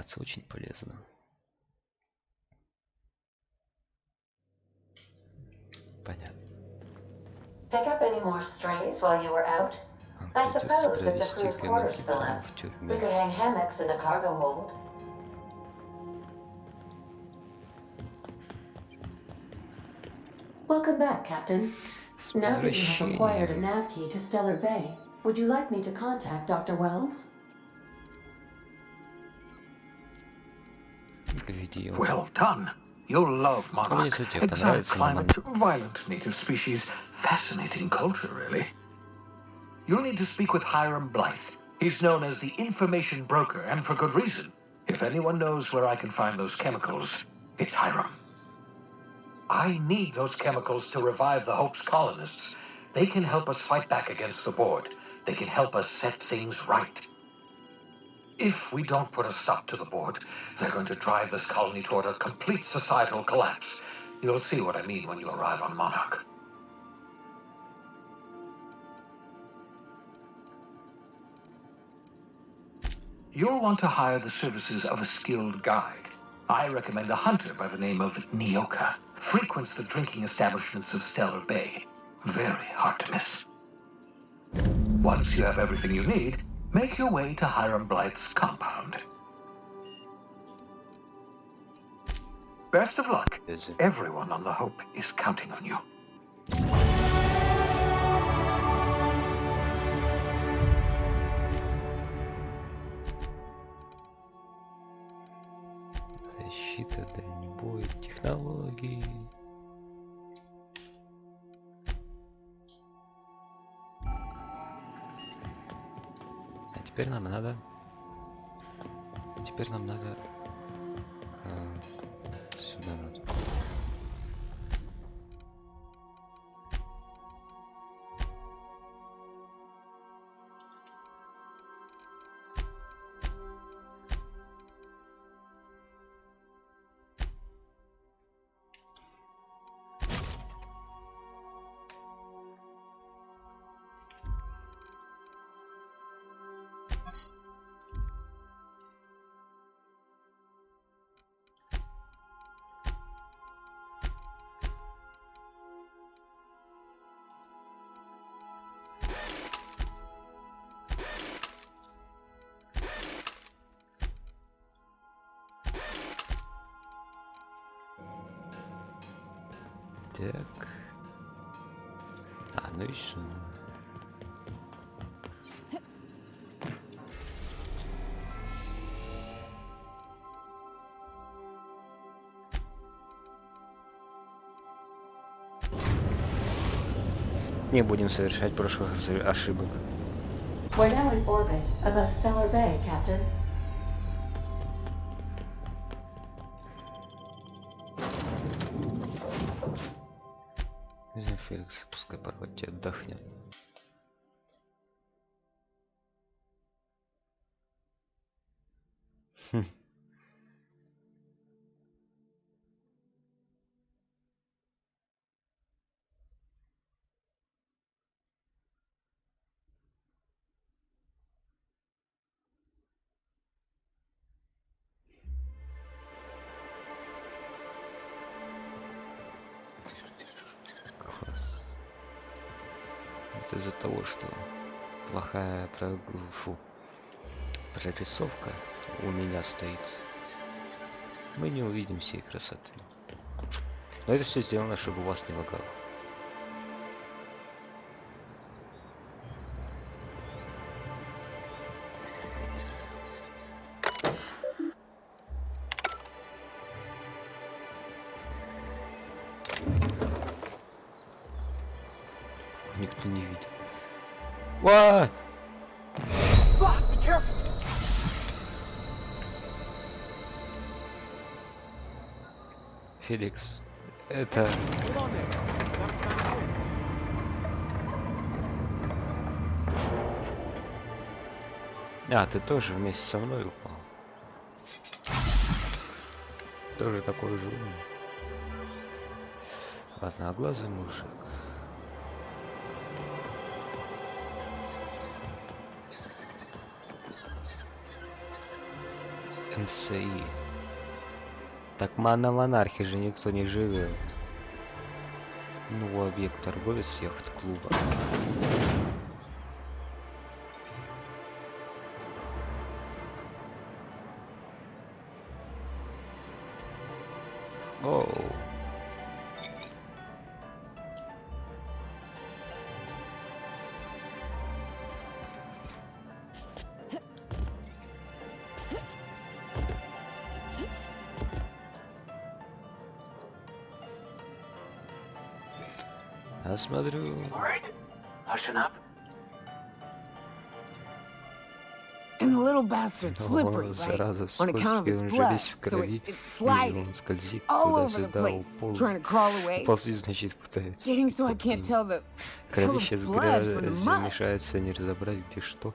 продержаться очень полезно. Понятно. Pick up any more strays while you were out? I suppose if the crew's quarters fill up, we could hang hammocks in the cargo hold. Welcome back, Captain. Now that you have acquired a nav key to Stellar Bay, would you like me to contact Dr. Wells? Well done. You'll love Monarch. Exotic climate, violent native species, fascinating culture, really. You'll need to speak with Hiram Blythe. He's known as the information broker, and for good reason. If anyone knows where I can find those chemicals, it's Hiram. I need those chemicals to revive the Hope's colonists. They can help us fight back against the Board. They can help us set things right. If we don't put a stop to the Board, they're going to drive this colony toward a complete societal collapse. You'll see what I mean when you arrive on Monarch. You'll want to hire the services of a skilled guide. I recommend a hunter by the name of Nyoka. Frequents the drinking establishments of Stellar Bay. Very hard to miss. Once you have everything you need, make your way to Hiram Blythe's compound. Best of luck. Everyone on the Hope is counting on you. Защита, дальнобой, технологии. А теперь нам надо... сюда надо. Так. Ну и что? Не будем совершать прошлых ошибок. We're now in orbit above Stellar Bay, Captain. Не знаю, Феликс, пускай порвать отдохнет. Класс. Это из-за того, что плохая прорисовка у меня стоит. Мы не увидим всей красоты. Но это все сделано, чтобы у вас не лагало. Никто не видит. Ва! Феликс, это... А, ты тоже вместе со мной упал. Тоже такой же умный. Одноглазый мужик. МСИ. Так на монархии же никто не живет. Новый объект торговли с яхт-клуба. Оу. Я смотрю. And the little bastard's slippery, right? Зараза, On account of its он же blood, весь в so крови, it's и sliding он скользит all over the туда-сюда, place, уполз. trying to crawl away. Уползти, значит, пытается. Getting so I can't tell the Кровище с blood from the грязью mud. мешается, не разобрать, где что.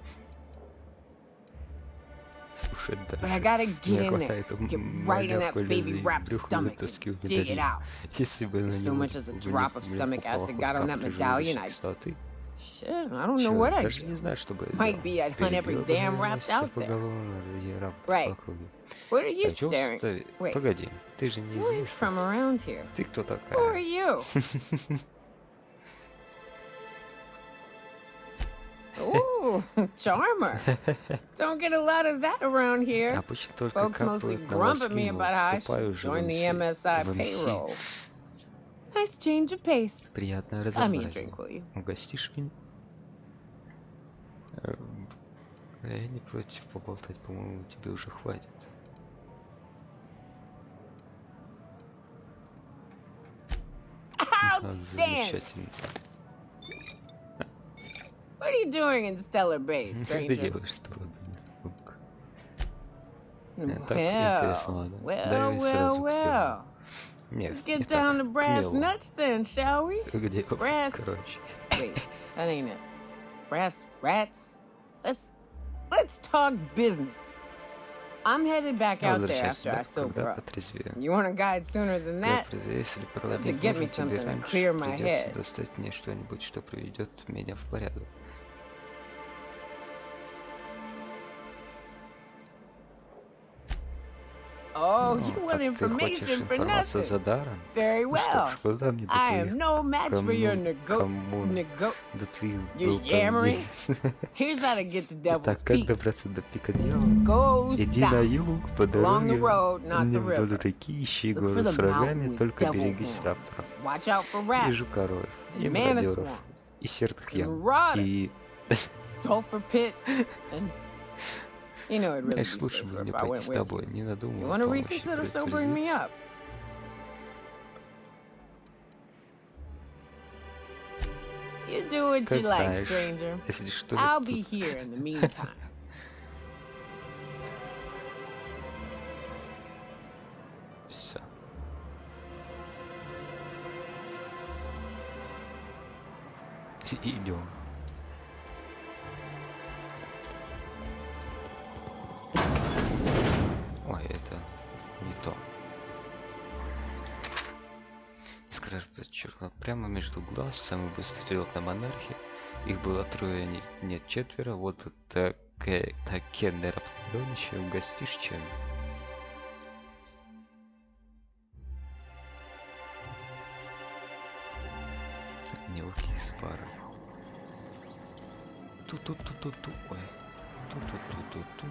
Слушай, But I дальше gotta не get in there, хватает get right in that малявку baby лезли, rap's брюхо stomach, вытаскивал and dig it медальон. out. Если бы на If so него much as a drop of stomach acid got on that medallion, I shit, I don't know what I'd даже do. не знаю, что бы я Might делал. be I'd hunt every damn rat out there. Right. What are you staring? Wait. Погоди, ты же не Who is известна. from around here? Ты кто Who are такая? you? Ooh, charmer. Don't get a lot of that around here. Обычно только Folks mostly капают на grump at me мозги, мол, about how I вступай should уже join the MSI в МС. payroll. Nice change of pace. Приятное Buy me a разнообразие. drink, will you? Угостишь меня? Я не против поболтать, по-моему, тебе уже хватит. Outstanding. Замечательно. What are you doing in Stellar Bay, Что ты stranger? делаешь, Стелла? Так Well, интересно, ладно. well, Давай well, сразу к well. делу. Нет, Let's не get так, down to к brass мелу. nuts then, shall we? К делу, Brass. короче. Wait, that ain't it. Brass rats. Let's talk business. I'm headed back Я out there возвращаюсь after I сюда, sober когда up. потрезвею. You want a guide sooner than that? Если Have to проводить get me нужно тебе something to раньше, clear my придется head. достать мне что-нибудь, что приведет меня в порядок. Oh, Ну, you так want ты хочешь information for информацию nothing? за даром? Very Ну что well. ж, куда мне до I твоих am no match for your коммун, до твоих You болтовней? yammering? Here's how to get to Devil's Итак, как Peak. добраться до пика дьявола? Go Иди на south. юг, по Along the дороге, road, not не the вдоль river. реки, ищи Look for горы the с рогами, mountain with только devil берегись horns. рапторов. Watch out for И rats. жукаров, и And mana мародеров, swarms. и сердых And ям, marauders. и... Sulfur pits. And you know it'd really be Знаешь, лучше бы safer мне if I пойти went с with тобой, you. не You надумал want to помощи reconsider sobering me предупредить. up? You do what Как you like, знаешь, stranger. если что, I'll тут be here in the meantime. все. Идем. Ой, это не то. Не скажешь, подчеркнул. Прямо между глаз, самый быстрый стрелок на монархии. Их было трое, нет четверо. Вот это Такенера Птонище, угостишь чем? Мелкие спары. Ту-ту-ту-ту-ту. Ой. Ту-ту-ту-ту-ту.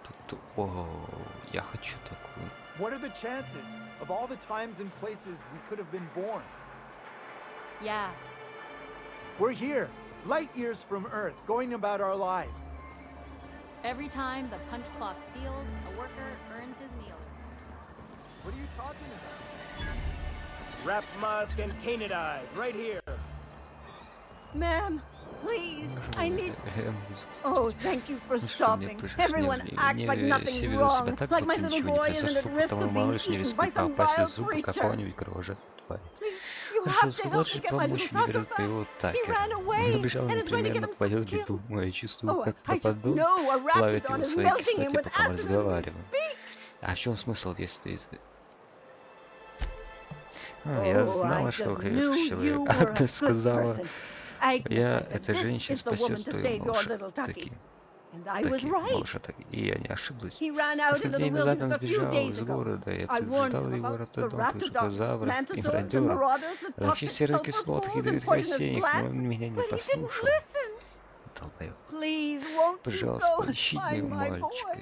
Ту-ту. О, я хочу такую. What are the chances of all the times and places we could have been born? Yeah. We're here, light years from Earth, going about our lives. Every time the punch clock peals, a worker earns his meals. What are you talking about? Wrap Musk and Canadize, right here. Ma'am, please, I need... Oh, thank you for stopping. Everyone acts like nothing's wrong, like my little boy isn't at risk of being eaten by some wild creature. You have to help me get my little taco back. He ran away and is going to get himself killed. Oh, I just know a rapidon is melting him with acid as we speak. А в чем смысл, если ты... Я знала, что хороший человек. Агнес сказала, эта женщина спасет твою малыша. Таки. И я не ошиблась. Несколько дней назад он сбежал из города. Я предупреждал его о том, плешикозаврах и мародеров, о серых кислотах и ядовитых растениях, но он меня не послушал. Долбоёб. Пожалуйста, поищи моего мальчика.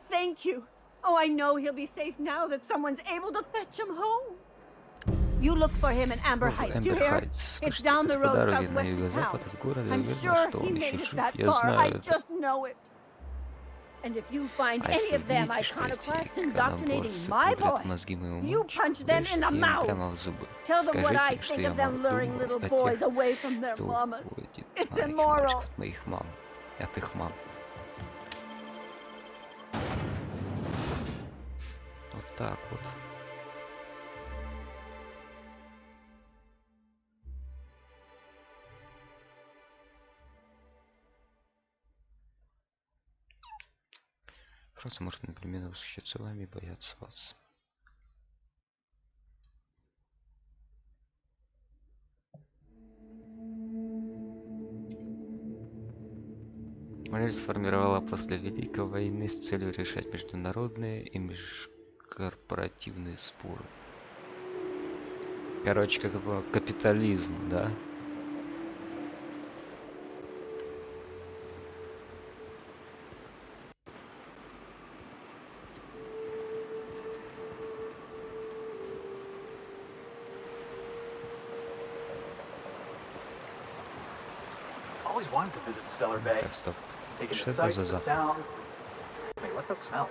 Thank you. Oh, I know he'll be safe now that someone's able to fetch him home. You look for him in Amber Heights, you hear? It's down the road southwest of town. I'm sure he made it that far, I just know it. And if you find any of them iconoclasts indoctrinating my boys, you punch them in the mouth. Tell them what I think of them luring little boys away from their mamas. It's immoral. От их мам. Вот так вот. Просто может одновременно восхищаться вами и бояться вас. Модель сформировала после Великой войны с целью решать международные и межкорпоративные споры. Короче, как бы капитализм, да? Always wanted to visit Stellar Bay. Так, стоп. Taking Что the это sights, за the запах? sounds. Wait, what's that smell?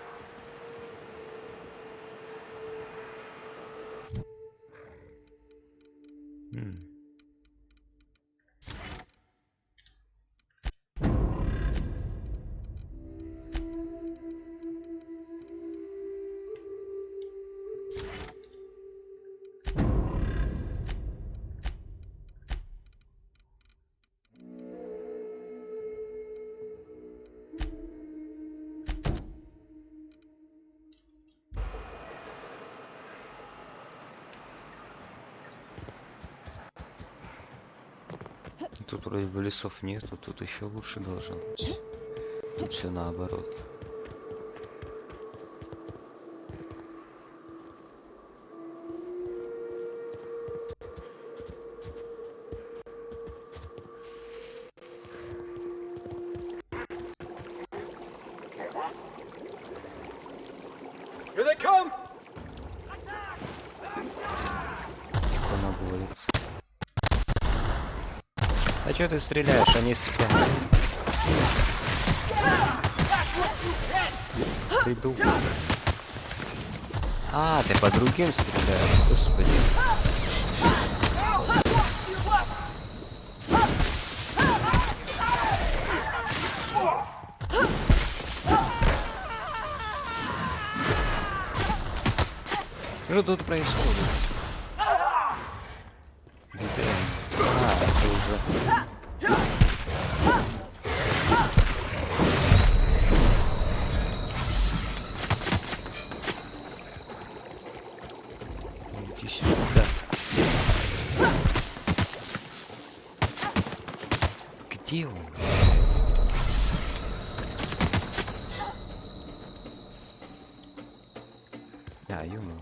Тут вроде бы лесов нету, тут еще лучше должно быть. Тут все наоборот. Here they come! Она борется. А чё ты стреляешь? Они спят. Придумал. А, ты по другим стреляешь, господи. Что тут происходит? Где? А, это уже... Иди сюда. Где он? А, ё-моё.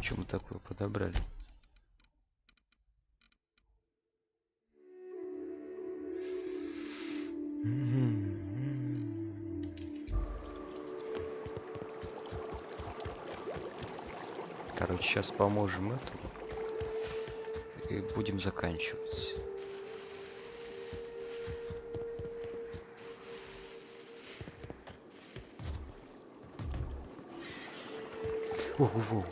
Чем мы такое подобрали? Короче, сейчас поможем этому и будем заканчивать. Ого-го.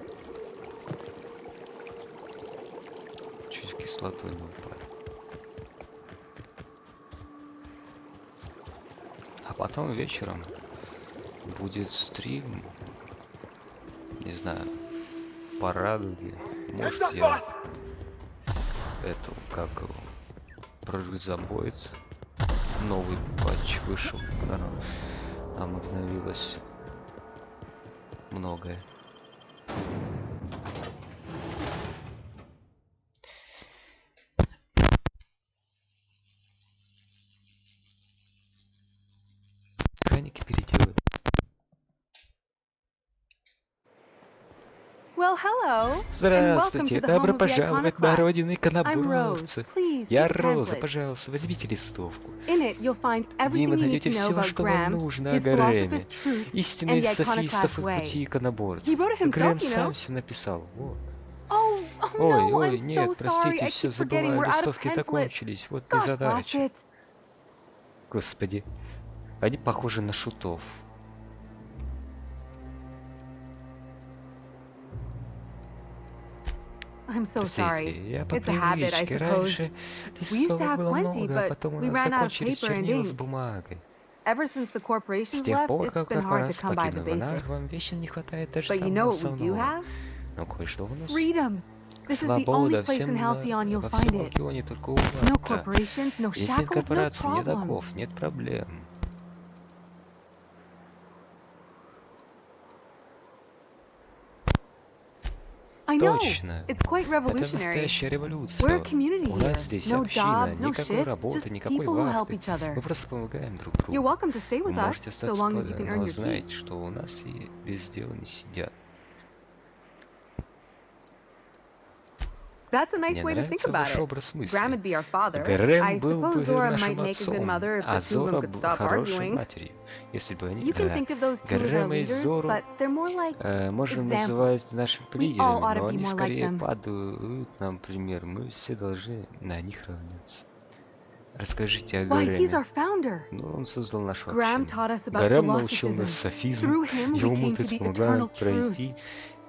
Чуть кислотой не упали. А потом вечером будет стрим, не знаю, по радуге. Может, я эту, как его, прозабоится. Новый патч вышел, там обновилось многое. Механики переделают. Well, hello. Здравствуйте, добро пожаловать на родину I'm иконоборцев. Rose. Please Я take the Роза, pamphlet. пожалуйста, возьмите листовку. In it, you'll find В ней everything вы you need найдете to know все, about что вам Graham, нужно о his Грэме, philosophers' truths, истинные and the софистов iconoclast и way. пути иконоборцев. He wrote it himself, Грэм you know. сам все написал, вот. Oh Ой, no, ой, I'm нет, so sorry. простите, I все keep forgetting забываю, we're out of листовки pamphlets. закончились, вот Gosh, незадача. blast it. Господи, они похожи на шутов. I'm so sorry. Простите, я по It's a habit, I привычке. suppose. Раньше We used to листовок have было plenty, много, а but потом у we нас ran out of закончились paper and чернила с ink. бумагой. Ever since the С corporations тех left, пор, it's как been hard to корпорация come by the покинула нас, basics. вам вечно не хватает даже But you know самого what we do основного. have? Но кое-что у нас. Freedom. This is the only Свобода place in всем Halcyon you'll во find всем it. Алкионе только у No вас. corporations, no Здесь нет shackles, no корпораций, нет problems. оков, нет проблем. I know. Точно. It's quite Это revolutionary. настоящая революция. We're a community У here. нас здесь No община, jobs, no никакой shifts, работы, just никакой people who help вахты. each other. Мы просто помогаем друг You're другу. welcome to stay Вы with us, можете so остаться long as you can earn но your keep. знаете, что у нас и без дела не сидят. That's a nice Мне way to think нравится about ваш it. образ Graham мысли. would be our father. Грэм I был бы suppose Zora нашим might make a good отцом, mother if а the two of them Зора could был stop хорошей arguing. матерью, если бы они... You can think of those two as our Грэма и leaders, Зору but they're more like можно examples. называть нашими We all лидерами, ought to но be они more like скорее them. падают нам пример. Мы все должны на них равняться. Расскажите о Why, he's our Грэме. founder. Ну, он создал нашу Graham общину. taught us about Грэм научил нас philosophism. софизму. Through him, we Его came to мудрость the помогает eternal truth. пройти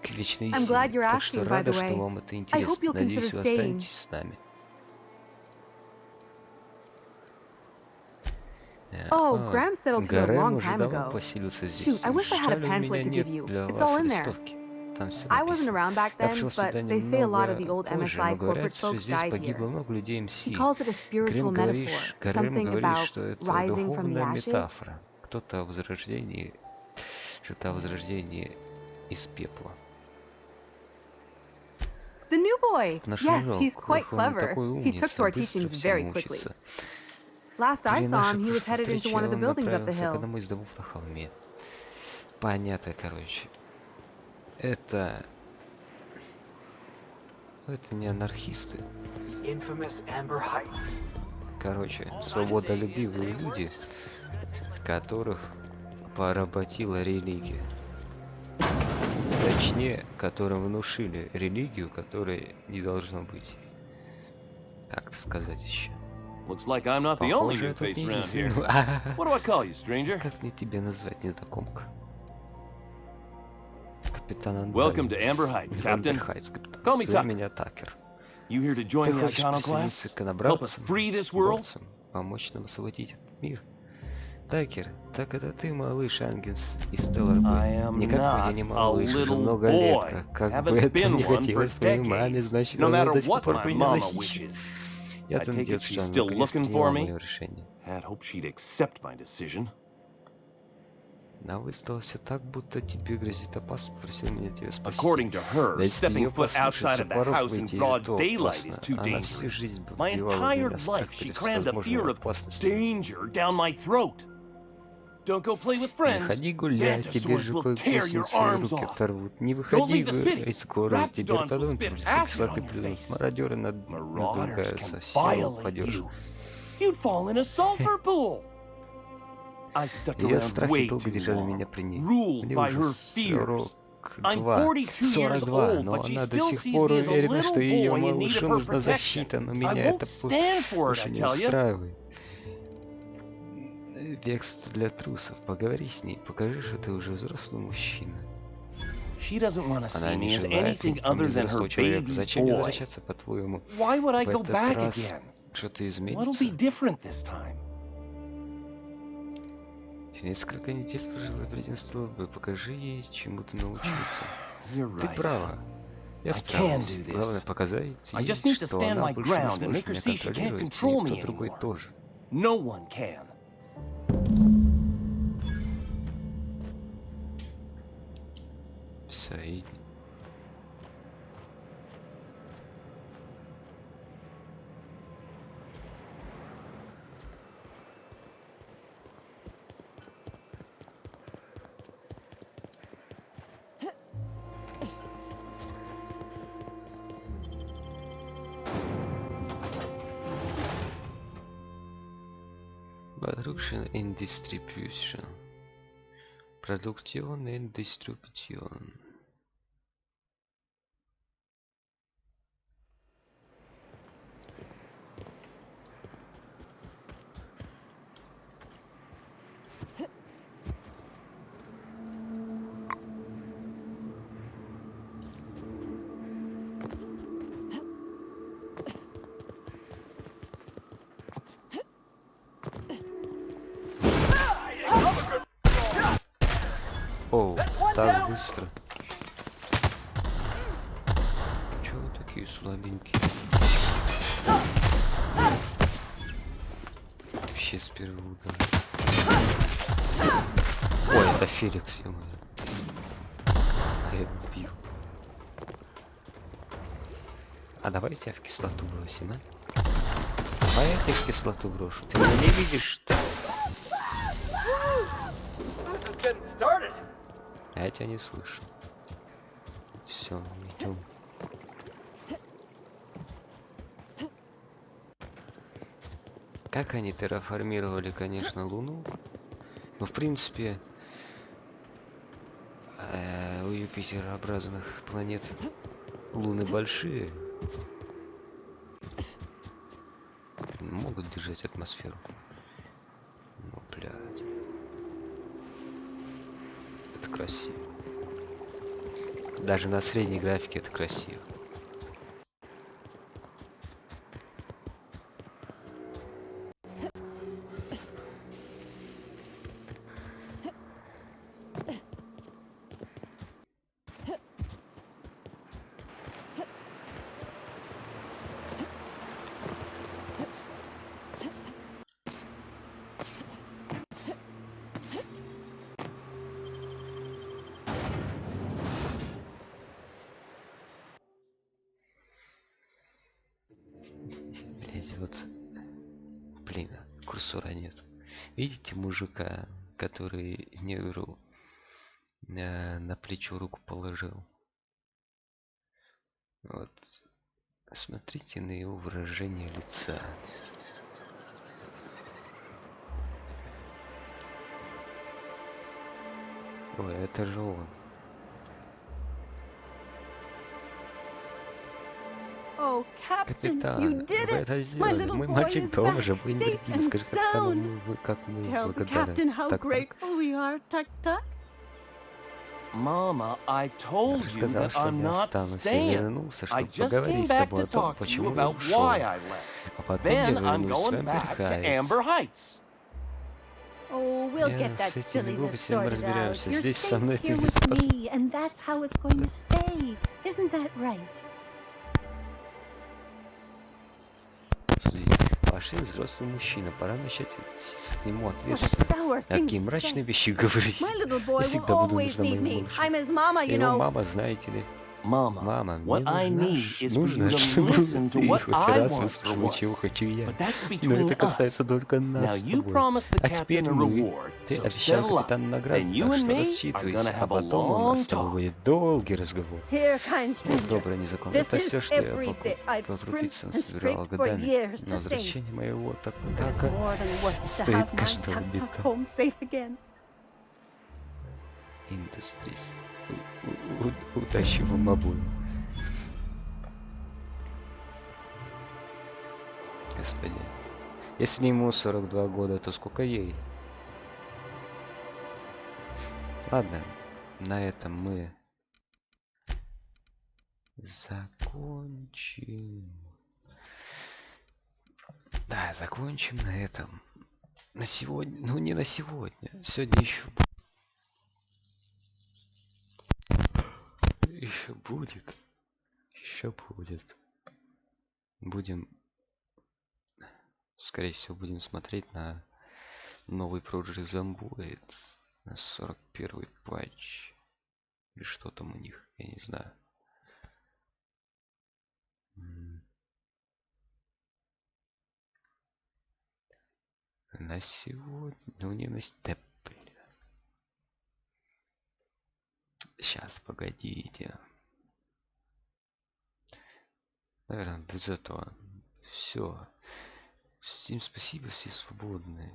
к вечной I'm glad истине. you're Так что asking, by рада, the что way. вам это I hope интересно. you'll Надеюсь, consider вы staying. останетесь с нами. Oh, Graham settled here a Грэм long уже time давно ago. поселился Shoot, здесь. I wish I had a Жаль, у меня pamphlet to нет give you. для It's вас all in there. листовки. Там все I wasn't написано. around back Я then, пришел but сюда they say a lot of the немного old позже, но MSI говорят, corporate что folks здесь died погибло here. много людей He МС. calls it a spiritual Грэм metaphor, говорит, something about что это rising from the духовная ashes. метафора. Кто-то о возрождении, что-то о возрождении из пепла. The new boy. Наш Yes, дружок, he's quite он clever. такой He took to our быстро teachings всему very quickly. учится. Last I При saw нашей him, he was прошлой headed into встрече one of the он buildings up the направился к hill. одному из домов на холме. Понятно, короче. Это не анархисты. Infamous Amber Heights. Короче, свободолюбивые люди, которых поработила религия. Точнее, которым внушили религию, которой не должно быть. Как сказать еще? Looks like I'm not the only Похоже, new я тут face не around here. единственный. What do I call you, stranger? Как мне тебя назвать, незнакомка? Капитан Андалин. Welcome to Amber Heights, Captain. капитан. Call me Зови Tucker. меня Такер. You here to join Ты the хочешь присоединиться iconoclasts? к Help us инобранцам, free this world? борцам, помочь нам освободить этот мир? Такер, так это ты, малыш Ангенс из Stellar Bay. Никакой я не малыш, уже много лет. Как бы это ни хотелось моей маме, значит, она до сих пор меня защищает. Я-то надеюсь, что она наконец приняла мое решение. Но выставил все так, будто тебе грозит опасность, попросил меня тебя спасти. Да если ее послушаться, порог выйти из то опасно. Она всю жизнь вбивала в меня страх перед возможной опасностью. Не ходи гулять, тебе же гусеницы руки оторвут. Не выходи из города, тебе ртодонты в лесу кислоты плюнут. Мародеры надвигаются, все упадешь. Ее страхи долго держали меня при ней. Мне уже 42, но она до сих пор уверена, что ее малышу нужна защита, но меня это больше не устраивает. Векс для трусов. Поговори с ней, покажи, что ты уже взрослый мужчина. Она не желает видеть во мне взрослого человека. Зачем мне возвращаться, по-твоему? В этот раз что-то изменится? Ты несколько недель прожила в 11 лбы. Покажи ей, чему ты научился. Ты права. Я справлюсь. Главное показать ей, что она больше не сможет меня контролировать, и никто другой тоже. Все, и... Production and distribution. Production and distribution. Оу, так быстро. Чего вы такие слабенькие? Вообще с первого удара. Ой, это Феликс, ё-моё. А я бил. А давайте я в кислоту бросим, а? Давай я тебя в кислоту брошу. Ты меня не видишь, что ли? А я тебя не слышу. Все, идем. Как они терраформировали, конечно, Луну. Но в принципе у Юпитерообразных планет Луны большие. Могут держать атмосферу. Ну, блядь. Это красиво. Даже на средней графике это красиво. Вот, блин, курсора нет. Видите мужика, который негру на плечо руку положил? Вот, смотрите на его выражение лица. Ой, это же он. Oh, Captain, Капитан, you did вы it! это My сделали. little Мой boy мальчик is тоже. back, Вы не safe дадите. and Скажи капитану, sound. как мы Tell the благодарны. captain how Так-то. grateful we are, Tuck-Tuck. Mama, I told you Сказал, that что I'm не not останусь. Я staying. вернулся, I чтобы just came поговорить с back тобой to о том, talk to you почему я about ушел. why I left. А потом я Then I'm вернусь в going back to Amber Heights. Heights. Oh, we'll Я get that с этими silliness глупостями sorted out. разбираемся. You're Здесь со safe мной here ты with безопасен. me, and that's how it's going to stay. Isn't that right? Пошли, взрослый мужчина, пора начать к нему ответственно. Такие мрачные вещи говорить. Я всегда буду нужна моему малышу. Его мама, знаете ли. Мама, мне нужно, чтобы ты хоть раз выслушала, чего хочу я. Но это касается только нас с тобой. А теперь ты обещал капитану награду, так что рассчитывайся, а потом у нас с тобой будет долгий разговор. Добрый незакон. Это все, что я по крупицам собирал годами. Но возвращение моего так-така стоит каждого бита. Industries. Удачи вам обоим. Господин. Если ему 42 года, то сколько ей? Ладно, на этом мы закончим. Да, закончим на этом. На сегодня, ну не на сегодня. Сегодня еще будет. еще будет. Будем, скорее всего, будем смотреть на новый Project Zomboid, на 41-й патч. Или что там у них, я не знаю. На сегодня, ну не на степ. Сейчас, погодите. Наверное, без этого. Все. Всем спасибо, все свободны.